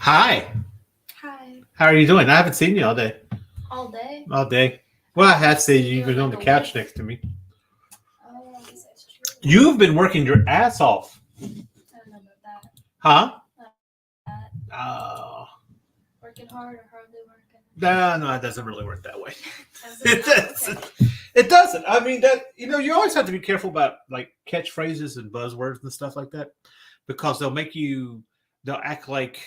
Hi. Hi. How are you doing? I haven't seen you all day. All day? All day. Well, I have seen you. You've been Doing on the like a couch week. next to me. Oh, I guess that's true. You've been working your ass off. I don't know about that. Huh? That Oh. working hard or hardly working. No, it doesn't really work that way. Does It it not? doesn't. Okay. It doesn't. I mean, that you always have to be careful about like catchphrases and buzzwords and stuff like that because they'll act like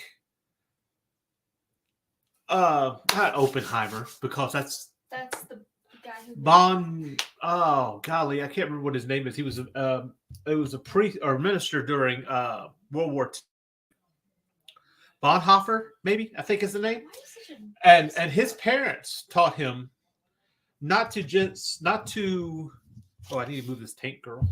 not Oppenheimer because that's That's the guy who. Oh golly, I can't remember what his name is. He was it was a priest or minister during World War II. Bonhoeffer, maybe I think is the name. Why is such a And his parents taught him not to. Oh, I need to move this tank, girl.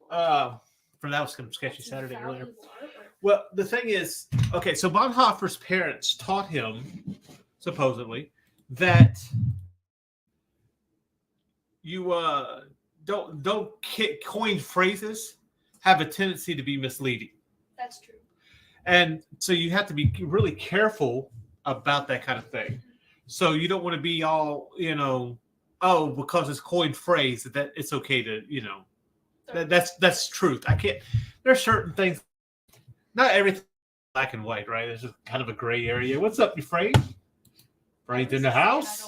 careful? From that was some sketchy That's Saturday earlier. valuable artwork. Well, the thing is, okay, so Bonhoeffer's parents taught him, supposedly, that you don't coin phrases have a tendency to be misleading, That's true. and so you have to be really careful about that kind of thing. So you don't want to be all oh, because it's coined phrase that it's okay to that's truth. I can't. There's certain things. Not everything black and white, right? There's just kind of a gray area. What's up, you Frank? Frank in the house.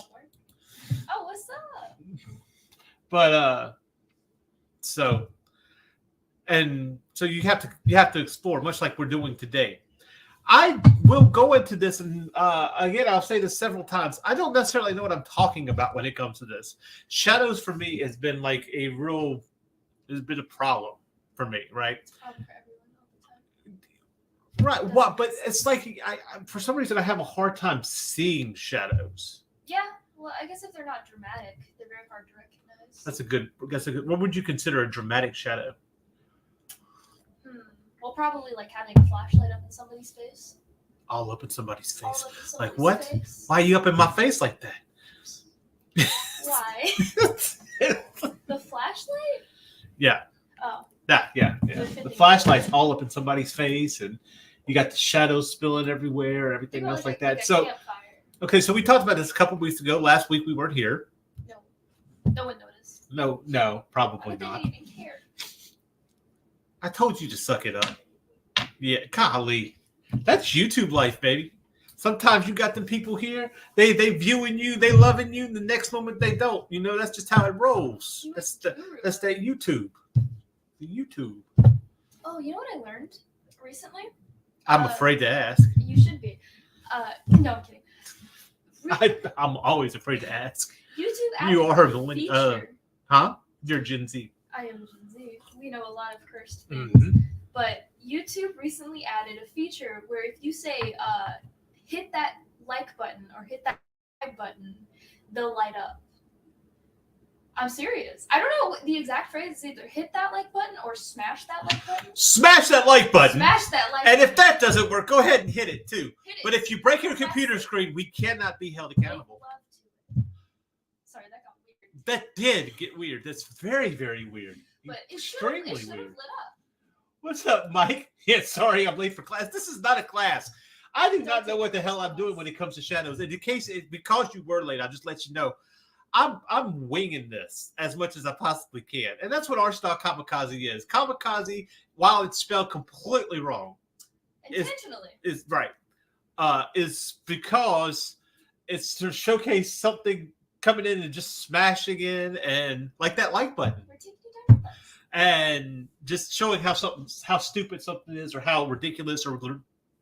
Oh, what's up? But so you have to explore, much like we're doing today. I will go into this, and again, I'll say this several times. I don't necessarily know what I'm talking about when it comes to this. Shadows for me has been like has been a problem for me, right? For everyone all the time. Right. What? But it's like I for some reason I have a hard time seeing shadows. Yeah. Well, I guess if they're not dramatic, they're very hard to recognize. That's a good. What would you consider a dramatic shadow? Well, probably like having a flashlight up in somebody's face. All up in somebody's All face. up in somebody's Like what? face. Why are you up in my face like that? Why? The flashlight? Yeah. Oh. Yeah. The flashlight's all up in somebody's face, and you got the shadows spilling everywhere, and everything else like that. So, okay, so we talked about this a couple weeks ago. Last week we weren't here. No one noticed. No, probably not. I didn't even care. I told you to suck it up. Yeah, golly. That's YouTube life, baby. Sometimes you got them people here, they viewing you, they loving you, and the next moment they don't. That's just how it rolls. That's that YouTube. The YouTube. Oh, you know what I learned recently? I'm afraid to ask. You should be. No, I'm kidding. I'm always afraid to ask. YouTube You are a the feature. huh? You're Gen Z. I am Gen Z. We know a lot of cursed things. Mm-hmm. But YouTube recently added a feature where if you say, hit that like button or hit that subscribe button, they'll light up. I'm serious. I don't know what the exact phrase. It's either hit that like button or smash that like button. Smash that like button. Smash that like and button. if that doesn't work, go ahead and hit it too. Hit it. But if you break your computer screen, we cannot be held accountable. Sorry, that got weird. That did get weird. That's very, very weird. But it should Extremely have weird. lit up. What's up, Mike? Yeah, sorry, I'm late for class. This is not a class. I do not know what the hell I'm doing when it comes to shadows. In case because you were late, I'll just let you know. I'm winging this as much as I possibly can, and that's what our style kamikaze is. Kamikaze, while it's spelled completely wrong, Intentionally is right. Is because it's to showcase something coming in and just smashing in, and like that like button. And just showing how stupid something is, or how ridiculous, or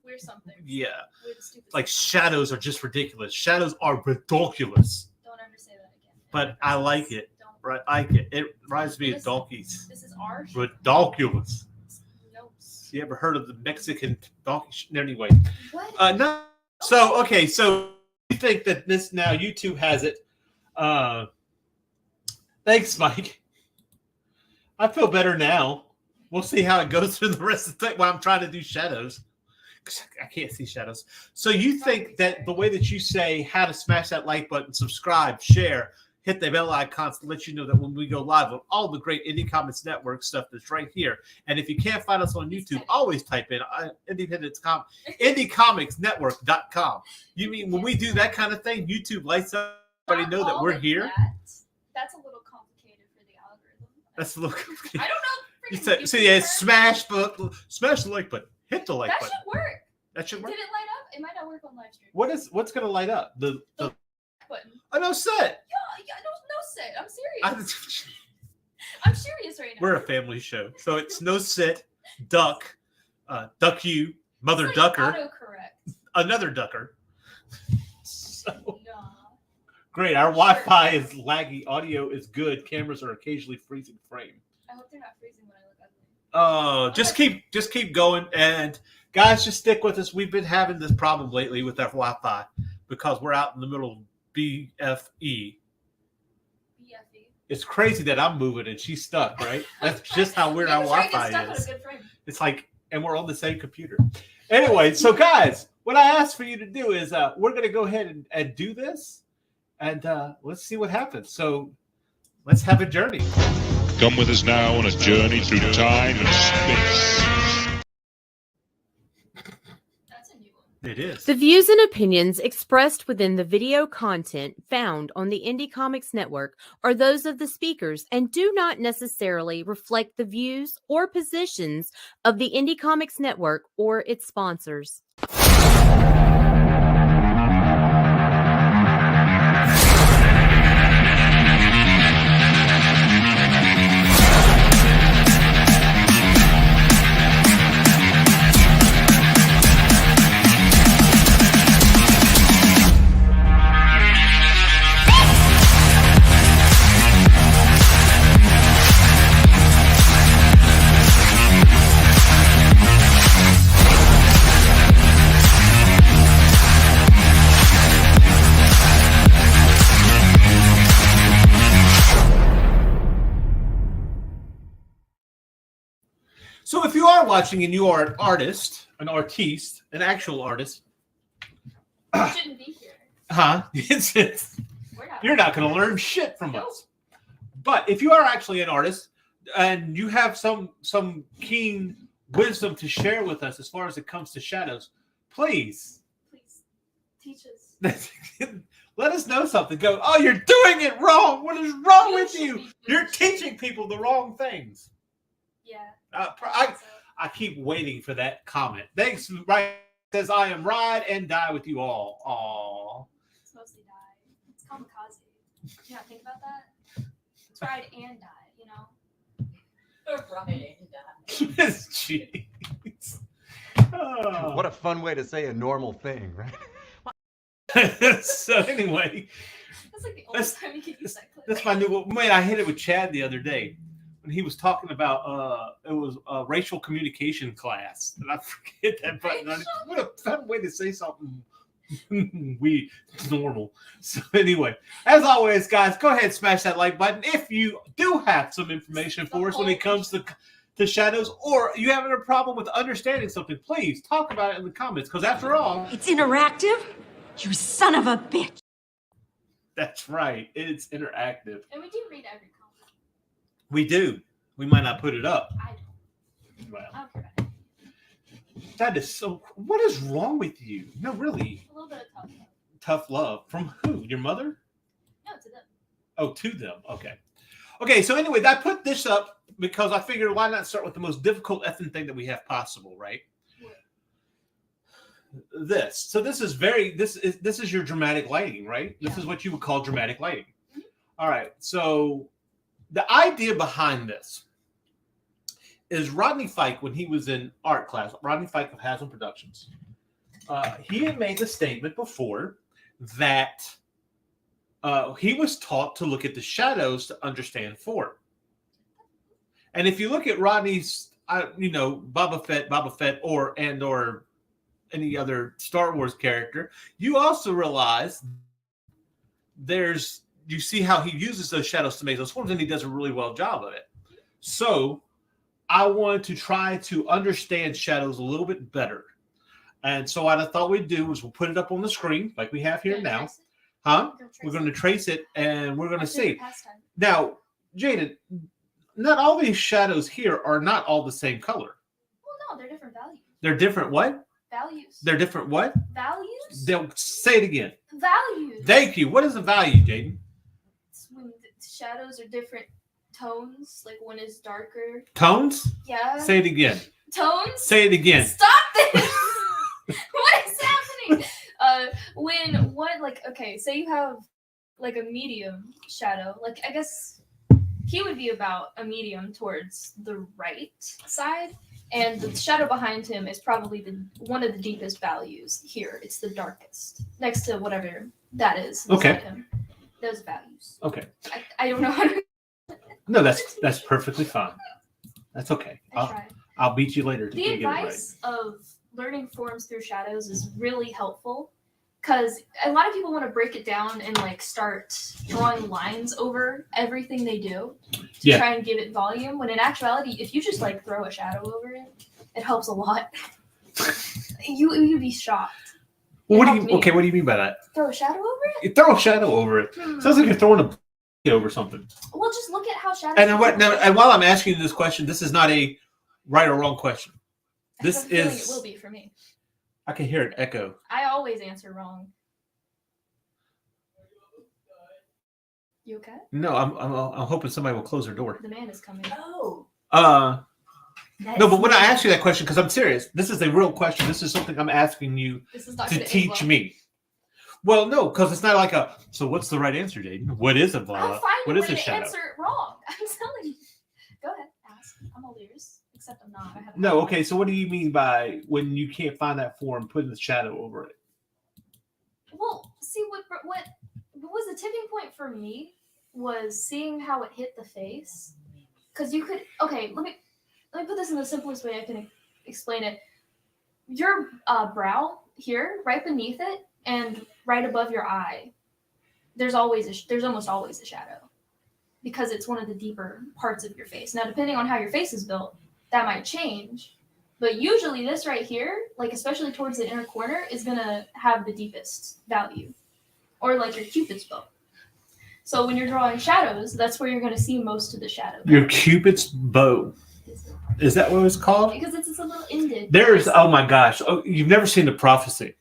we're something. Yeah, we're the stupid like stuff. shadows are just ridiculous. Shadows are ridiculous. Don't ever say that again. But I like it. Right, I like it. It reminds me of donkeys. This is our ridiculous. Nope. You ever heard of the Mexican donkey? Anyway. What? No. So okay, so you think that this now YouTube has it? Thanks, Mike. I feel better now. We'll see how it goes through the rest of the time while I'm trying to do shadows. I can't see shadows. So you think that the way that you say how to smash that like button, subscribe, share, hit the bell icons to let you know that when we go live on all the great Indie Comics Network stuff that's right here. And if you can't find us on YouTube, always type in indiecomicsnetwork.com. You mean when we do that kind of thing, YouTube lights up, everybody know that we're here? That's a little complicated for the algorithm. That's a little complicated. I don't know. So yeah, smash the like button. Hit the like that button. Should work. That should work. Did it light up? It might not work on live stream. What's gonna light up? The button. Oh, no set. Yeah, no set. I'm serious. I'm serious right now. We're a family show, so it's no sit, duck, duck you, mother like ducker, autocorrect. Another ducker. So Nah. great. Our Wi-Fi is laggy. Audio is good. Cameras are occasionally freezing frame. I hope they're not freezing when I look ugly. Oh, just keep going, and guys, just stick with us. We've been having this problem lately with our Wi-Fi because we're out in the middle of BFE. It's crazy that I'm moving and she's stuck, right? That's just how weird our Wi-Fi is. It's like, and we're on the same computer. Anyway, so guys, what I asked for you to do is we're going to go ahead and do this, and let's see what happens. So let's have a journey. Come with us now on a journey through time and space. It is. The views and opinions expressed within the video content found on the Indie Comics Network are those of the speakers and do not necessarily reflect the views or positions of the Indie Comics Network or its sponsors. So if you are watching and you are an artist, an artiste, an actual artist, You shouldn't be here. huh? You're not going to learn shit from us. But if you are actually an artist and you have some keen wisdom to share with us as far as it comes to shadows, please teach us. let us know something. Go, oh, you're doing it wrong. What is wrong with you? You're teaching people the wrong things. Yeah. I keep waiting for that comment. Thanks, right? Says I am ride and die with you all. Aw. It's mostly die. It's kamikaze. You not think about that? It's ride and die, you know? Ride and die. Jeez. Oh. What a fun way to say a normal thing, right? So anyway. That's like the only time you can use that clip. That's my new man. I hit it with Chad the other day when he was talking about it was a racial communication class, and I forget that button. What a fun way to say something normal. So anyway, as always, guys, go ahead and smash that like button if you do have some information for us when it comes to shadows, or you having a problem with understanding something. Please talk about it in the comments, because after all, It's interactive? You son of a bitch. that's right, it's interactive. And we do read every comment. We do. We might not put it up. I don't. Well, I don't care about it. that is so. What is wrong with you? No, really. A little bit of tough love. Tough love from who? Your mother? No, to them. Oh, to them. Okay. Okay. So anyway, I put this up because I figured why not start with the most difficult effing thing that we have possible, right? What? This. So this is your dramatic lighting, right? Yeah. This is what you would call dramatic lighting. Mm-hmm. All right. So the idea behind this is Rodney Fike, when he was in art class, Rodney Fike of Haslam Productions, he had made the statement before that he was taught to look at the shadows to understand form. And if you look at Rodney's, Boba Fett, or any other Star Wars character, you also realize you see how he uses those shadows to make those forms, and he does a really well job of it. So I wanted to try to understand shadows a little bit better. And so what I thought we'd do was we'll put it up on the screen like we have here now. Huh? Go trace We're going to it. trace it, and we're going to That's your see. pastime. Now, Jaden, not all these shadows here are not all the same color. Well, no, they're different values. They're different what? Values. They're different what? Values? They'll say it again. Values. Thank you. What is the value, Jaden? It's when the shadows are different tones. Like one is darker. Tones? Yeah. Say it again. Tones? Say it again. Stop this! What is happening? When one, like, okay, say you have like a medium shadow. Like, I guess he would be about a medium towards the right side. And the shadow behind him is probably one of the deepest values here. It's the darkest, next to whatever that is. Okay. beside him. Those values. Okay. I don't know how to. No, that's perfectly fine. That's okay. I tried. I'll beat you later. The advice of learning forms through shadows is really helpful because a lot of people want to break it down and like start drawing lines over everything they do to try and give it volume. When in actuality, if you just like throw a shadow over it, it helps a lot. You'd be shocked. Well, what do you mean by that? Throw a shadow over it? You throw a shadow over it. Sounds like you're throwing a over something. Well, just look at how shadows. And while I'm asking you this question, this is not a right or wrong question. This it will be for me. I can hear it echo. I always answer wrong. You okay? No, I'm hoping somebody will close their door. The man is coming. Oh. No, but when I ask you that question, because I'm serious, this is a real question. This is something I'm asking you This is not to gonna end teach well. me. Well, no, because it's not like a. So what's the right answer, Jaden? What is a I'll violet? find What a is way a to shadow? answer it wrong. I'm telling you. Go ahead, ask. I'm all ears. Except I'm not. I haven't. No, okay. So what do you mean by when you can't find that form, putting the shadow over it? Well, see what was the tipping point for me was seeing how it hit the face. Because you could. Okay, let me put this in the simplest way I can explain it. Your brow here, right beneath it, and right above your eye, there's almost always a shadow, because it's one of the deeper parts of your face. Now, depending on how your face is built, that might change, but usually this right here, like especially towards the inner corner, is gonna have the deepest value, or like your Cupid's bow. So when you're drawing shadows, that's where you're gonna see most of the shadow. Your Cupid's bow. Is that what it's called? Because it's a little indent. There's, oh my gosh. Oh, you've never seen The Prophecy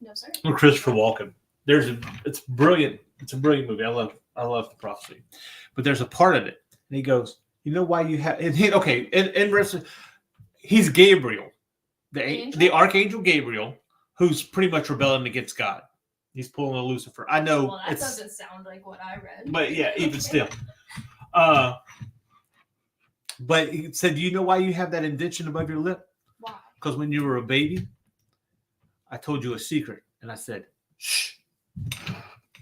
No, sir. with Christopher Walken. It's brilliant. It's a brilliant movie. I love The Prophecy. But there's a part of it. And he goes, you know why you have, he's Gabriel, the Archangel Gabriel, who's pretty much rebelling against God. He's pulling a Lucifer. I know. Well, that doesn't sound like what I read. But yeah, even still. But he said, do you know why you have that indentation above your lip? Why? Because when you were a baby, I told you a secret. And I said, shh.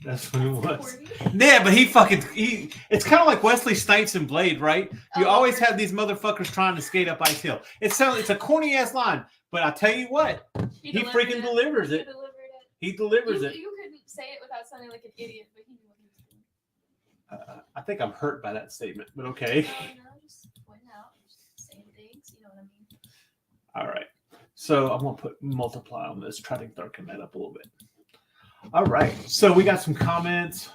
That's what it was. Yeah, but it's kind of like Wesley Snipes in Blade, right? You always have these motherfuckers trying to skate up Ice Hill. It's a corny ass line, but I tell you what, he freaking delivers it. He delivers it. You couldn't say it without sounding like an idiot, but he knew what he was doing. I think I'm hurt by that statement, but okay. No, just pointing out, just saying things. You know what I mean? All right. So I'm going to put multiply on this, try to darken that up a little bit. All right. So we got some comments.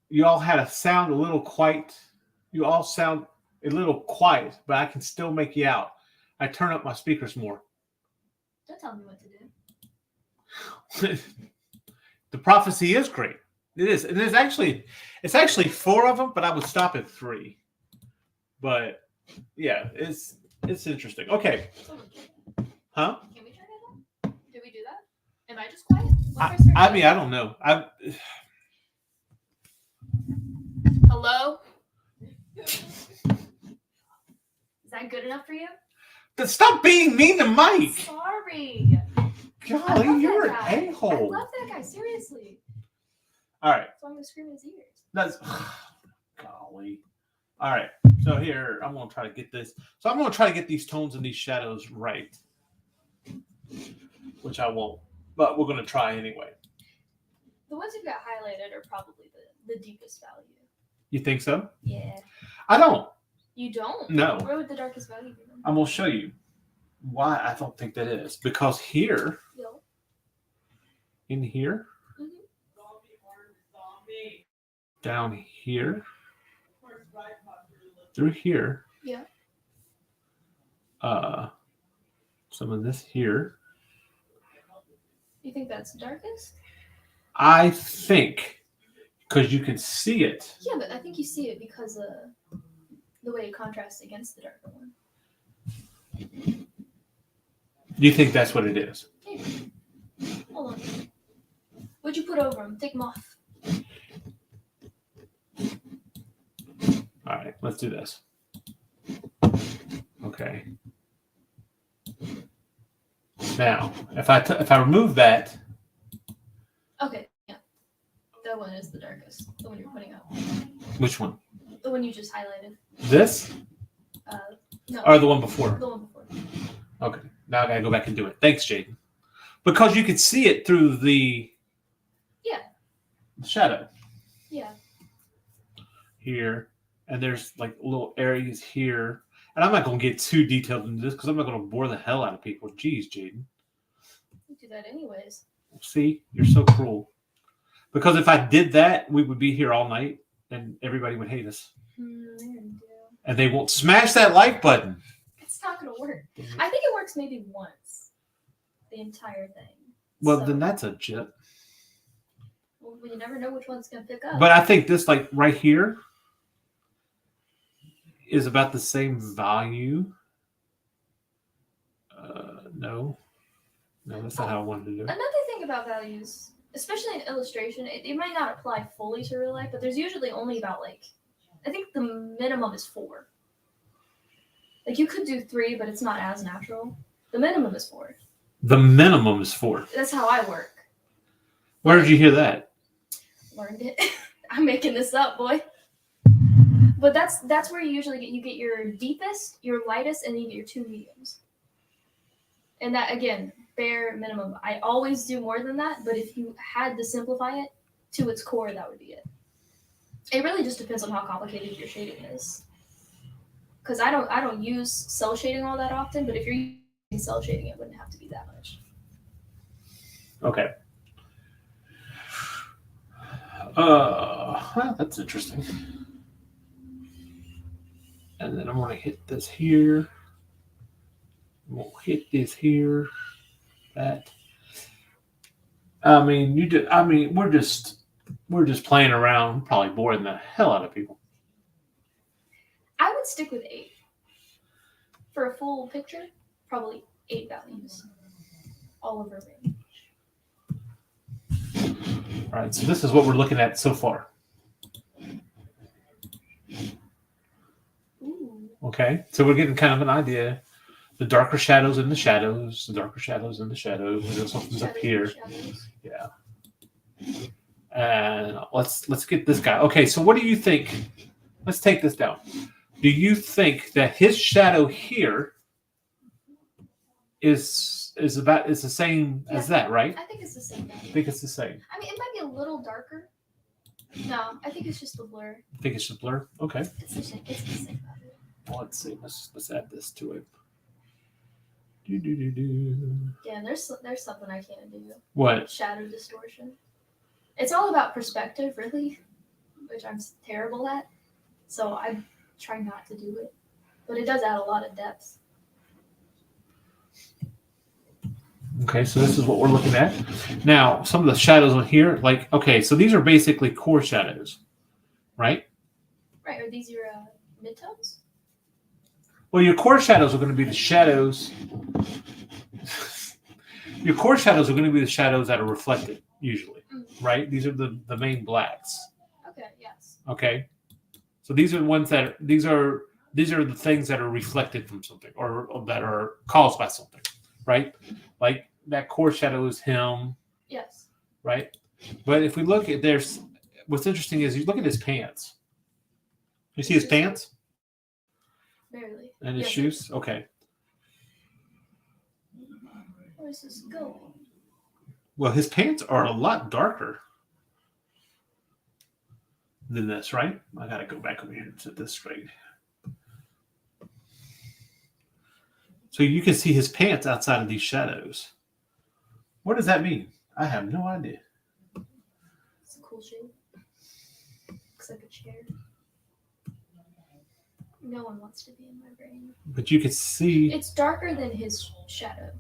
You all had a sound a little quiet. You all sound a little quiet, but I can still make you out. I turn up my speakers more. Don't tell me what to do. The Prophecy is great. It is. And it's actually 4 of them, but I would stop at 3. But yeah, it's interesting. Okay. Huh? Can we turn it on? Did we do that? Am I just quiet? I don't know. Hello? Is that good enough for you? Stop being mean to Mike. Sorry. Golly, you're an I a-hole. love that guy, seriously. All right. So I'm going to scream in his ears. That's golly. All right. So here, I'm going to try to get this. So I'm going to try to get these tones and these shadows right, which I won't, but we're going to try anyway. The ones you've got highlighted are probably the deepest value. You think so? Yeah. I don't. You don't? No. Where would the darkest value be? I'm going to show you why I don't think that is. Because here, Yo. in here, down here, through here. Yeah. Some of this here. You think that's darkest? I think because you can see it. Yeah, but I think you see it because the way it contrasts against the darker one. Do you think that's what it is? Maybe. Hold on. What'd you put over them? Take them off. All right, let's do this. Okay. Now, if I remove that, Okay, yeah. That one is the darkest. The one you're putting up. which one? The one you just highlighted. This No. or the one before? The one before. Okay. Now I gotta go back and do it. Thanks, Jaden. Because you can see it through the shadow Yeah. here, and there's like little areas here. And I'm not gonna get too detailed into this because I'm not gonna bore the hell out of people. Jeez, Jaden. You do that anyways. See, you're so cruel. Because if I did that, we would be here all night, and everybody would hate us, and they won't smash that like button. It's not gonna work. I think it works maybe once. The entire thing. Well, So- then that's a jip. Well, you never know which one's gonna pick up. But I think this, like right here, is about the same value. No, that's not how I wanted to do it. Another thing about values, especially in illustration, it might not apply fully to real life, but there's usually only about I think the minimum is 4. Like you could do 3, but it's not as natural. The minimum is 4. The minimum is 4. That's how I work. Where did you hear that? Learned it. I'm making this up, boy. But that's where you usually get your deepest, your lightest, and you get your 2 mediums. And that again, bare minimum. I always do more than that, but if you had to simplify it to its core, that would be it. It really just depends on how complicated your shading is. Because I don't use cell shading all that often, but if you're using cell shading, it wouldn't have to be that much. Okay. Well, that's interesting. And then I'm going to hit this here. We'll hit this here. That. I mean, we're just playing around, probably boring the hell out of people. I would stick with 8. For a full picture, probably 8 values. All over range. All right, so this is what we're looking at so far. Ooh. Okay, so we're getting kind of an idea. The darker shadows in the shadows, the darker shadows in the shadows. And then something's up here. Shadows. Yeah. And let's get this guy. Okay, so what do you think? Let's take this down. Do you think that his shadow here is the same as that, right? I think it's the same I value. think it's the same. I mean, it might be a little darker. No, I think it's just the blur. I think it's just blur. Okay. It's the same. It's the same value. Well, let's see. Let's add this to it. Do. Yeah, there's something I can't do. What? Shadow distortion. It's all about perspective, really, which I'm terrible at. So I try not to do it, but it does add a lot of depth. Okay, so this is what we're looking at. Now, some of the shadows on here, so these are basically core shadows, right? Right, are these your midtones? Well, your core shadows are going to be the shadows. Your core shadows are going to be the shadows that are reflected, usually, right? These are the main blacks. Okay, yes. Okay, so these are the ones these are the things that are reflected from something or that are caused by something, right? Like that core shadow is him, Yes. right? But if we look at what's interesting is you look at his pants. You see his pants Barely. and his Yes. shoes. Okay. Where's this go? Well, his pants are a lot darker than this, right? I gotta go back over here and set this straight. So you can see his pants outside of these shadows. What does that mean? I have no idea. It's a cool shape. Looks like a chair. No one wants to be in my brain. But you could see. It's darker than his shadow.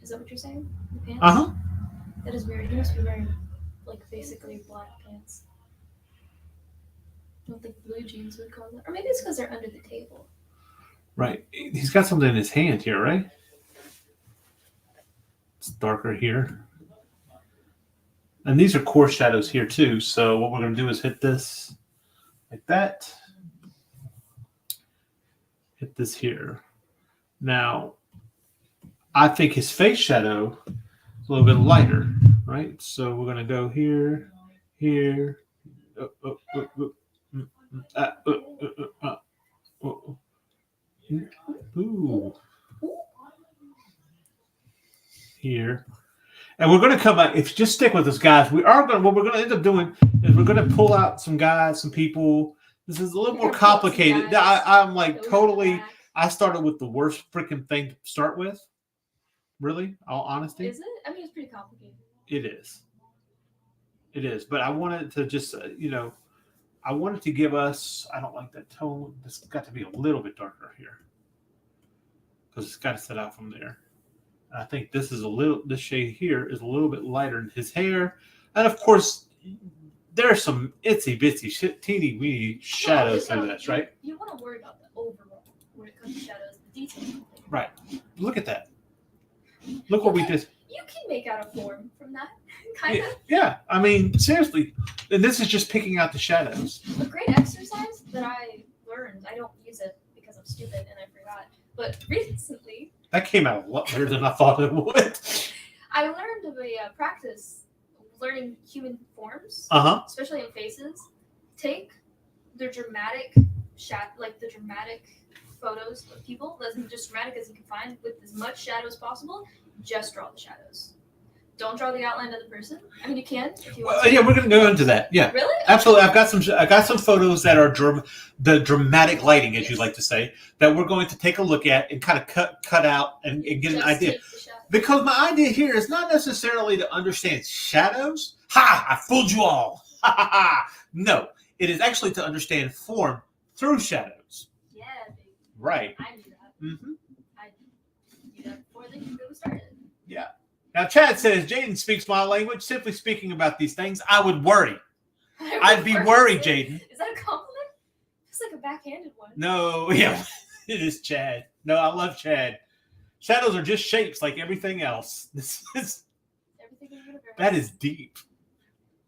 Is that what you're saying? The pants? Uh huh. That is weird. He must be wearing, like, basically black pants. I don't think blue jeans would cause that. Or maybe it's because they're under the table. Right. He's got something in his hand here, right? It's darker here. And these are core shadows here too. So what we're going to do is hit this like that. Hit this here. Now, I think his face shadow is a little bit lighter, right? So we're going to go here, here. Ooh. Here. And we're going to come out, if you just stick with us, guys, what we're going to end up doing is we're going to pull out some guys, some people. This is a little more complicated. I'm like totally, I started with the worst freaking thing to start with. Really? All honesty? Is it? I mean, it's pretty complicated. It is. It is. But I wanted to just, I wanted to give us, I don't like that tone. This has got to be a little bit darker here. Because it's got to set out from there. I think this shade here is a little bit lighter in his hair. And of course, there's some itsy bitsy, teeny weeny shadows through this, right? You want to worry about the overall when it comes to shadows, the details. Right. Look at that. Look what we did. You can make out a form from that, kind of. Yeah. I mean, seriously. And this is just picking out the shadows. A great exercise that I learned, I don't use it because I'm stupid and I forgot, but recently, That came out a lot better than I thought it would. I learned of a practice learning human forms, especially in faces. Take the dramatic the dramatic photos of people, as just dramatic as you can find, with as much shadow as possible. Just draw the shadows. Don't draw the outline of the person. I mean, you can if you want. Yeah, we're going to go into that. Yeah, really? Absolutely. I got some photos that are the dramatic lighting, as you like to say, that we're going to take a look at and kind of cut out and get an idea. Because my idea here is not necessarily to understand shadows. Ha! I fooled you all. Ha ha ha! No, it is actually to understand form through shadows. Yeah, baby. Right. I knew that. Mm-hmm. I knew that before they even started. Yeah. Now, Chad says, Jaden speaks my language. Simply speaking about these things, I would worry. I'd be worried, Jaden. Is that a compliment? It's like a backhanded one. No, yeah, it is Chad. No, I love Chad. Shadows are just shapes like everything else. Everything in the universe. That is deep.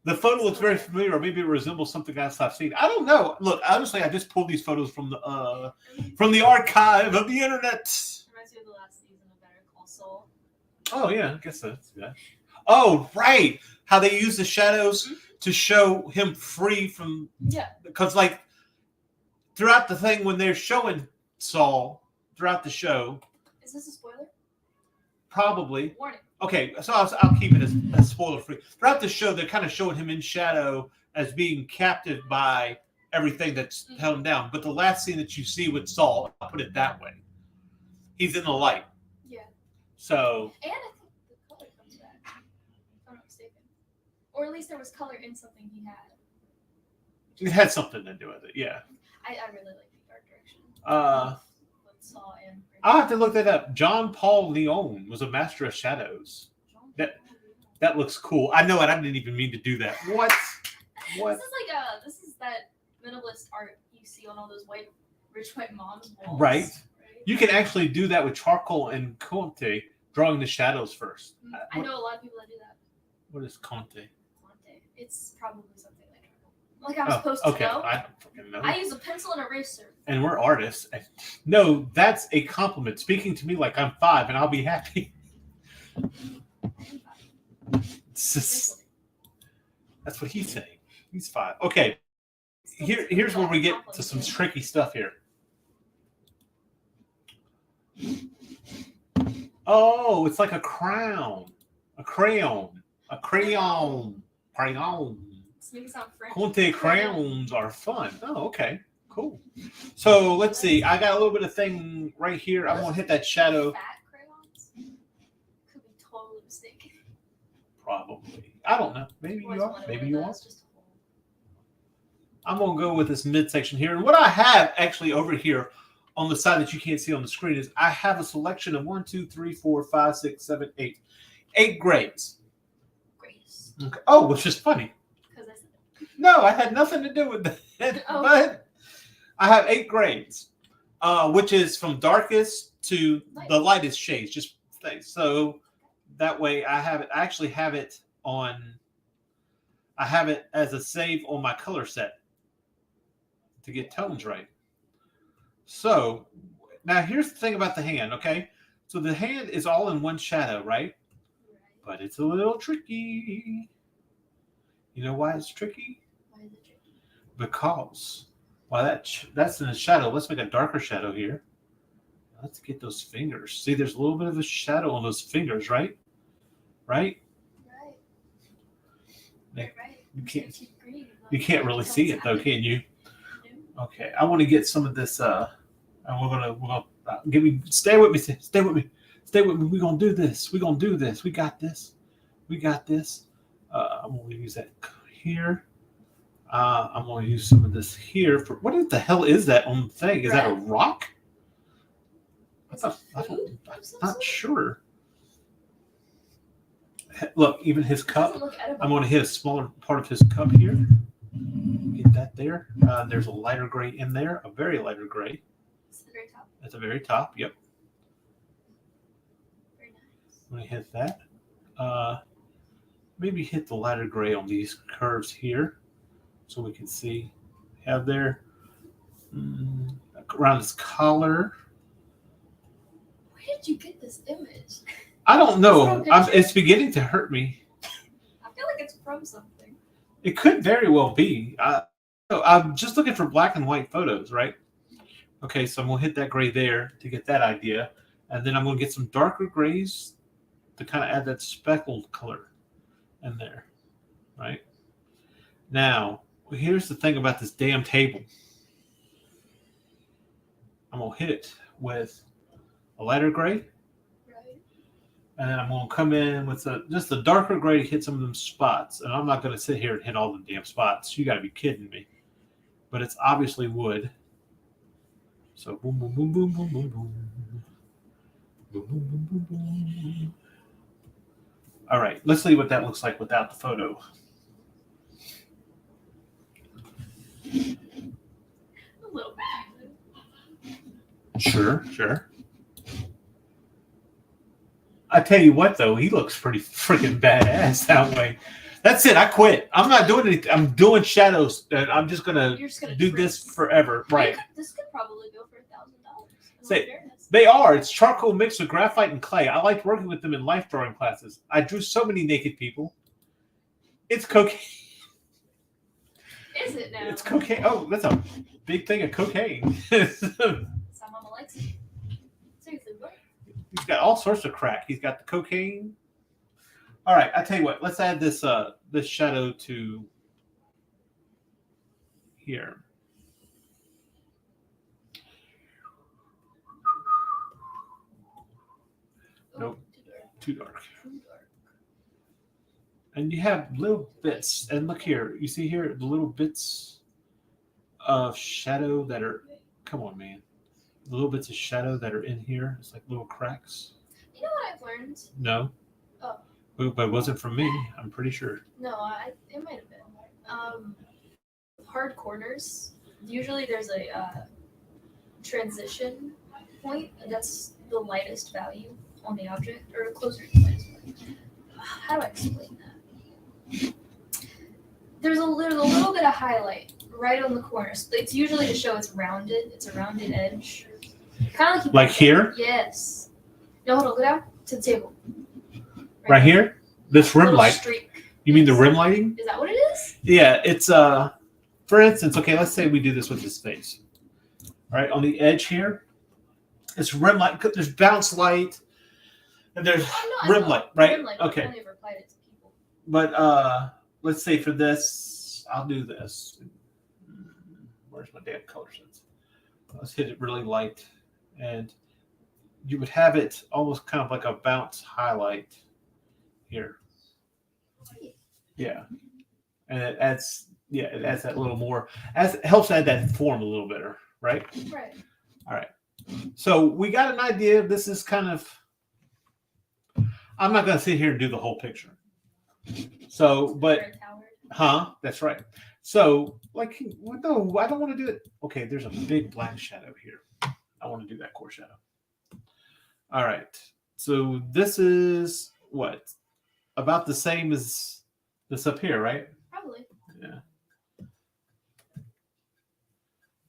The photo looks very familiar, or maybe it resembles something else I've seen. I don't know. Look, honestly, I just pulled these photos from the archive of the internet. Reminds me of the last season of Better Call Saul. Oh yeah, I guess that's yeah. Oh right, how they use the shadows to show him free from. Yeah. Because like throughout the thing when they're showing Saul throughout the show. Is this a spoiler? Probably. Warning. Okay, so I'll keep it as spoiler free. Throughout the show, they're kind of showing him in shadow as being captive by everything that's held him down. But the last scene that you see with Saul, I'll put it that way, he's in the light. Yeah. So. And I think the color comes back, if I'm not mistaken. Or at least there was color in something he had. It had something to do with it, yeah. I really like the art direction. With Saul and I'll have to look that up. John Paul Leon was a master of shadows. That looks cool. I know it. I didn't even mean to do that. What? This is that minimalist art you see on all those rich white moms walls. Right. You can actually do that with charcoal and Conte, drawing the shadows first. I know a lot of people that do that. What is Conte? It's probably something like I'm supposed to know. I don't fucking know. I use a pencil and eraser. And we're artists. No, that's a compliment. Speaking to me like I'm 5 and I'll be happy. That's what he's saying. He's 5. Okay. Here's where we get to some tricky stuff here. Oh, it's like a crown. A crayon. A crayon. Crayon. Conte crayons are fun. Oh, okay. Cool. So let's see. I got a little bit of thing right here. I'm going to hit that shadow. Fat crayons? Could be totally mistaken. Probably. I don't know. Maybe you are. Maybe you are. I'm going to go with this midsection here. And what I have actually over here on the side that you can't see on the screen is I have a selection of 1, 2, 3, 4, 5, 6, 7, 8. 8 grades. Grace. Okay. Oh, which is funny. Because I said No, I had nothing to do with that. Oh. But I have 8 grades, which is from darkest to the lightest shades. Just so that way I actually have it on. I have it as a save on my color set to get tones right. So now here's the thing about the hand, okay? So the hand is all in one shadow, right? But it's a little tricky. You know why it's tricky? why is it tricky? Because that's in the shadow. Let's make a darker shadow here. Let's get those fingers. See, there's a little bit of a shadow on those fingers, right? Right? Right. You can't really see it though, can you? Okay, I want to get some of this. And we're gonna stay with me. Stay with me. We're gonna do this. We got this. I'm gonna use that here. I'm gonna use some of this here. For what the hell is that on the thing? Is that a rock? I'm not sure. Look, even his cup. I'm going to hit a smaller part of his cup here. Get that there. There's a lighter gray in there, a very lighter gray. It's the very top. At the very top, yep. Very nice. I'm going to hit that. Maybe hit the lighter gray on these curves here so we can see. Have there around his collar. Where did you get this image? I don't know. It's beginning to hurt me. I feel like it's from something. It could very well be. I'm just looking for black and white photos, right? Okay, so I'm going to hit that gray there to get that idea. And then I'm going to get some darker grays to kind of add that speckled color in there, right? Now, here's the thing about this damn table. I'm going to hit it with a lighter gray. And then I'm going to come in with just the darker gray to hit some of them spots. And I'm not going to sit here and hit all the damn spots. You got to be kidding me. But it's obviously wood. So boom, boom, boom, boom, boom, boom, boom. Boom, boom, boom, boom, boom. All right, let's see what that looks like without the photo. A little bit. Sure. I tell you what, though, he looks pretty freaking badass that way. That's it. I quit. I'm not doing anything. I'm doing shadows. And I'm just gonna do this forever. Right. This could probably go for $1,000. Say, they are. It's charcoal mixed with graphite and clay. I liked working with them in life drawing classes. I drew so many naked people. It's cocaine. Is it now? It's cocaine. Oh, that's a big thing of cocaine. Some mama likes it. Seriously, what? He's got all sorts of crack. He's got the cocaine. All right, I tell you what. Let's add this this shadow to here. Nope, too dark. And you have little bits. And look here. You see here the little bits of shadow that are. Come on, man. The little bits of shadow that are in here. It's like little cracks. You know what I've learned? No. Oh. But it wasn't from me. I'm pretty sure. No, it might have been. Hard corners. Usually there's a transition point. That's the lightest value on the object, or closer to the lightest value. How do I explain that? There's a little bit of highlight right on the corners. It's usually to show it's rounded. It's a rounded edge. Kind of like here? Yes. No, hold on. Go down to the table. Right here? This rim light. Streak. You mean the rim lighting? Is that what it is? Yeah, it's for instance, okay, let's say we do this with his face. All right, on the edge here, it's rim light. There's bounce light, and there's rim light, right? Rim light, okay. I've only ever applied it to people. But let's say for this, I'll do this. Where's my damn color sense? Let's hit it really light, and you would have it almost kind of like a bounce highlight here. Yeah, and it adds Yeah, it adds that little more. As it helps add that form a little better, right? Right. All right. So we got an idea. This is kind of. I'm not going to sit here and do the whole picture. So, but Very coward. That's right. So, like, no, I don't want to do it. Okay, there's a big black shadow here. I want to do that core shadow. All right. So this is what? About the same as this up here, right? Probably. Yeah.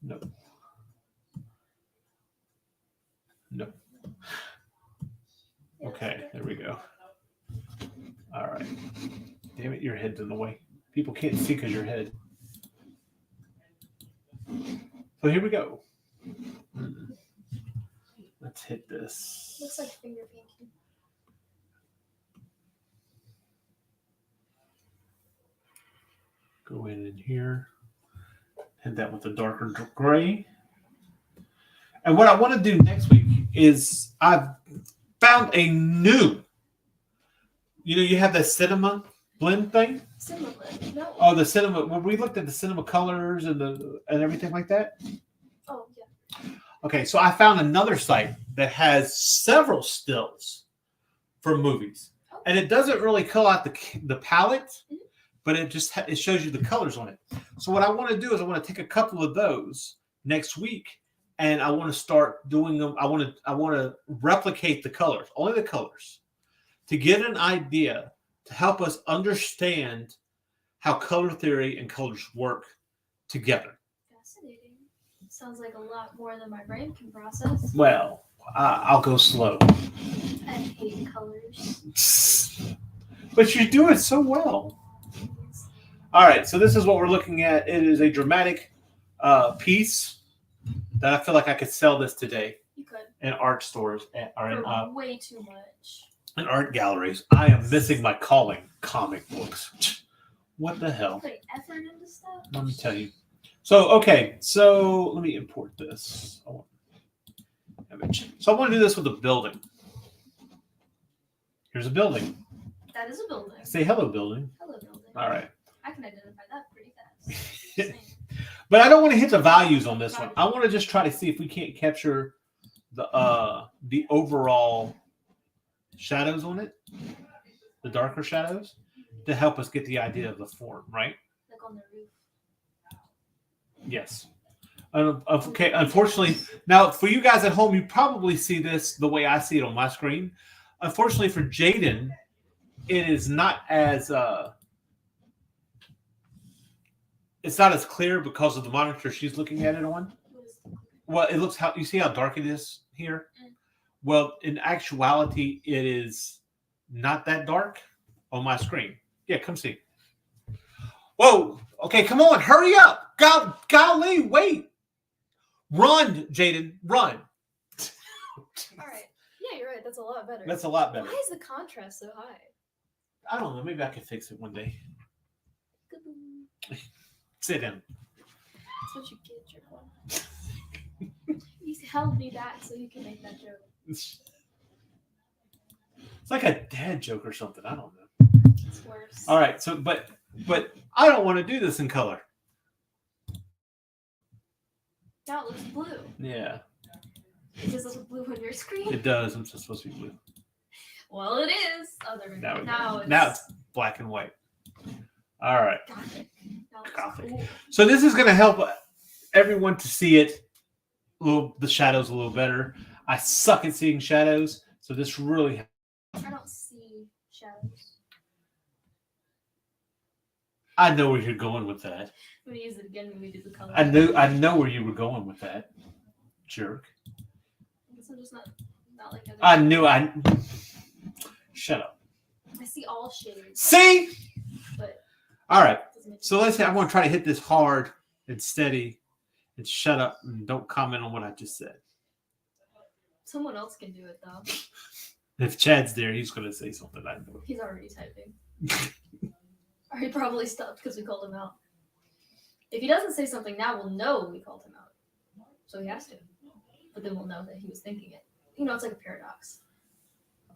No. No. Yeah, Okay, there we go. All right. Damn it, your head's in the way. People can't see because your head. So here we go. Let's hit this. Looks like finger painting. Go in here. Hit that with a darker gray. And what I want to do next week is I've found a new. You have that cinema blend thing. Cinema blend. No. Oh, the cinema. When we looked at the cinema colors and everything like that. Oh yeah. Okay, so I found another site that has several stills from movies, and it doesn't really call out the palette, but it shows you the colors on it. So what I want to do is I want to take a couple of those next week, and I want to start doing them. I want to replicate the colors, only the colors, to get an idea to help us understand how color theory and colors work together. Fascinating. Sounds like a lot more than my brain can process. Well, I'll go slow. I hate colors. But you do it so well. All right, so this is what we're looking at. It is a dramatic piece that I feel like I could sell this today You could. in art stores or in, For way too much. in art galleries. I am missing my calling, comic books. What the hell? Putting effort into stuff. Let me tell you. So, okay, so let me import this. Image. So I want to do this with a building. Here's a building. That is a building. Say hello, building. Hello, building. All right. I can identify that pretty fast. Just saying. But I don't want to hit the values on this one. I want to just try to see if we can't capture the overall shadows on it, the darker shadows, to help us get the idea of the form, right? Like on the roof. Yes. Okay. Unfortunately, now for you guys at home, you probably see this the way I see it on my screen. Unfortunately for Jaden, it is not as it's not as clear because of the monitor she's looking at it on. Well, it looks you see how dark it is here? Well, in actuality, it is not that dark on my screen. Yeah, come see. Whoa. Okay, come on. Hurry up. Golly, wait. Run, Jaden. Run. All right. Yeah, you're right. That's a lot better. That's a lot better. Why is the contrast so high? I don't know. Maybe I can fix it one day. Kaboom. Sit down. That's what you get, jerk. You held me back so you can make that joke. It's like a dad joke or something. I don't know. It's worse. All right. So, but I don't want to do this in color. Now it looks blue. Yeah, It just looks blue on your screen. it does. I'm just supposed to be blue. Well, it is. Oh, there we Now, go. we Now go. it's Now it's black and white. All right. Gothic. Now it's Gothic. cool. So this is going to help everyone to see it, the shadows a little better. I suck at seeing shadows, so this really. I don't see shadows. I know where you're going with that. I'm gonna use it again when we do the color. I know where you were going with that, jerk. I guess I'm just not like other I knew I. Shut up. I see all shades, See. but All right. it doesn't make So let's say I'm going to try to hit this hard and steady, and shut up and don't comment on what I just said. Someone else can do it though. If Chad's there, he's going to say something. I know. He's already typing. Or he probably stopped because we called him out. If he doesn't say something now, we'll know we called him out. So he has to. But then we'll know that he was thinking it. You know, it's like a paradox.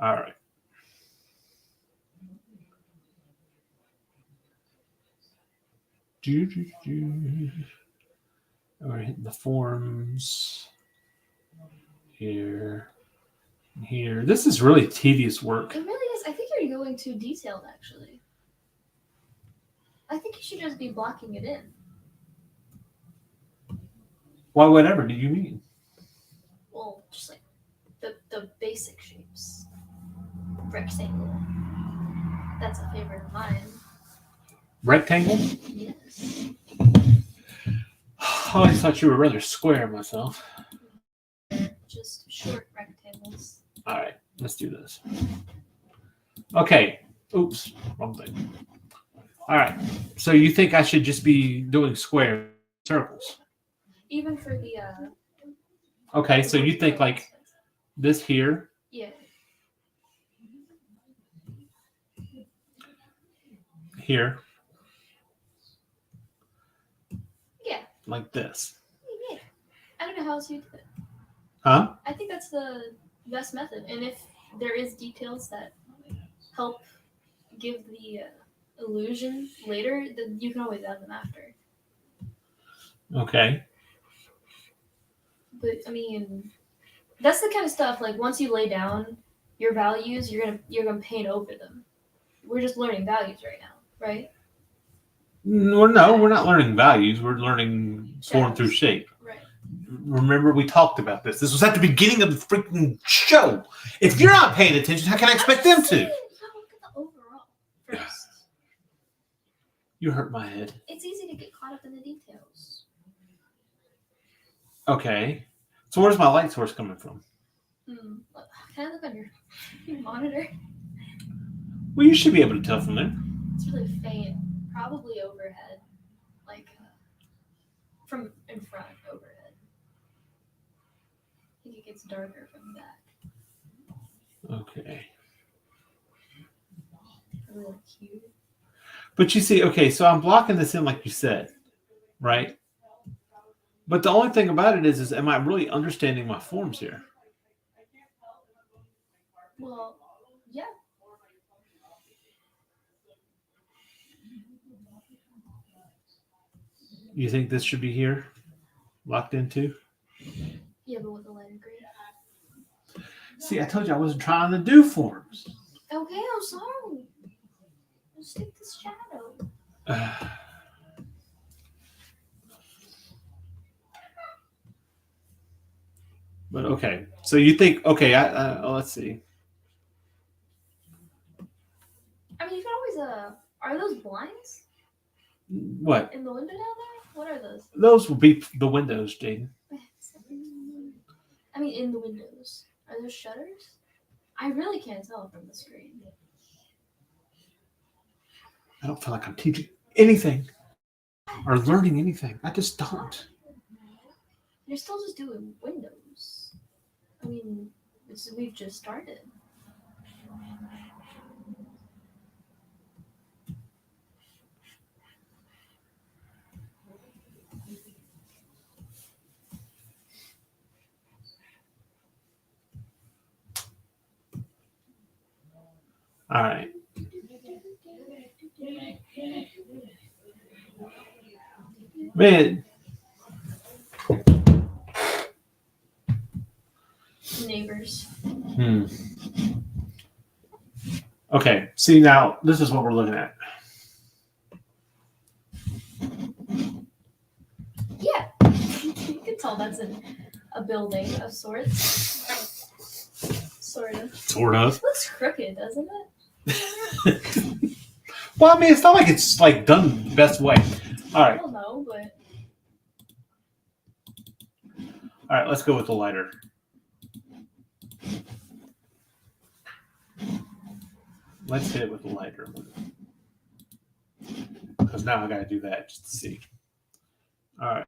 All right. We're hitting the forms here. Here. This is really tedious work. It really is. I think you're going too detailed, actually. I think you should just be blocking it in. Why, whatever do you mean? Well, just like the basic shapes. Rectangle. That's a favorite of mine. Rectangle? Yes. I always thought you were rather square myself. Just short rectangles. All right, let's do this. Okay. Oops, wrong thing. All right. So you think I should just be doing square circles? Even for the Okay, so you think like this here, yeah. here, Yeah. like this. Yeah. I don't know how else you do it. Huh? I think that's the best method. And if there is details that help give the illusion later, then you can always add them after. Okay. But I mean, that's the kind of stuff like once you lay down your values, you're gonna paint over them. We're just learning values right now, right? No, we're not learning values. We're learning form through shape. Right. Remember, we talked about this. This was at the beginning of the freaking show. If you're not paying attention, how can I expect them to? You gotta look at the overall first. You hurt my head. It's easy to get caught up in the details. Okay. So where's my light source coming from? Can I look on your monitor? Well, you should be able to tell from there. It's really faint. Probably overhead. Like, from in front, overhead. I think it gets darker from the back. Okay. Really cute. But you see, okay, so I'm blocking this in like you said, right? But the only thing about it is am I really understanding my forms here? Well, yeah. You think this should be here? Locked into? Yeah, but with a lighter green. See, I told you I wasn't trying to do forms. Okay, I'm sorry. Just stick this shadow. But okay, so you think, okay, let's see. I mean, you can always, are those blinds What? in the window down there? What are those? Those will be the windows, Jaden. I mean, in the windows. Are those shutters? I really can't tell from the screen. I don't feel like I'm teaching anything or learning anything. I just don't. You're still just doing windows. I mean, we've just started. All right. Man, Neighbors. Okay, see now, this is what we're looking at. Yeah. You can tell that's a building of sorts. Sort of. Sort of. It looks crooked, doesn't it? Well, I mean, it's not like it's like done the best way. All I right. don't know, but All right, let's go with the lighter. Let's hit it with the lighter. Because now I got to do that just to see. All right.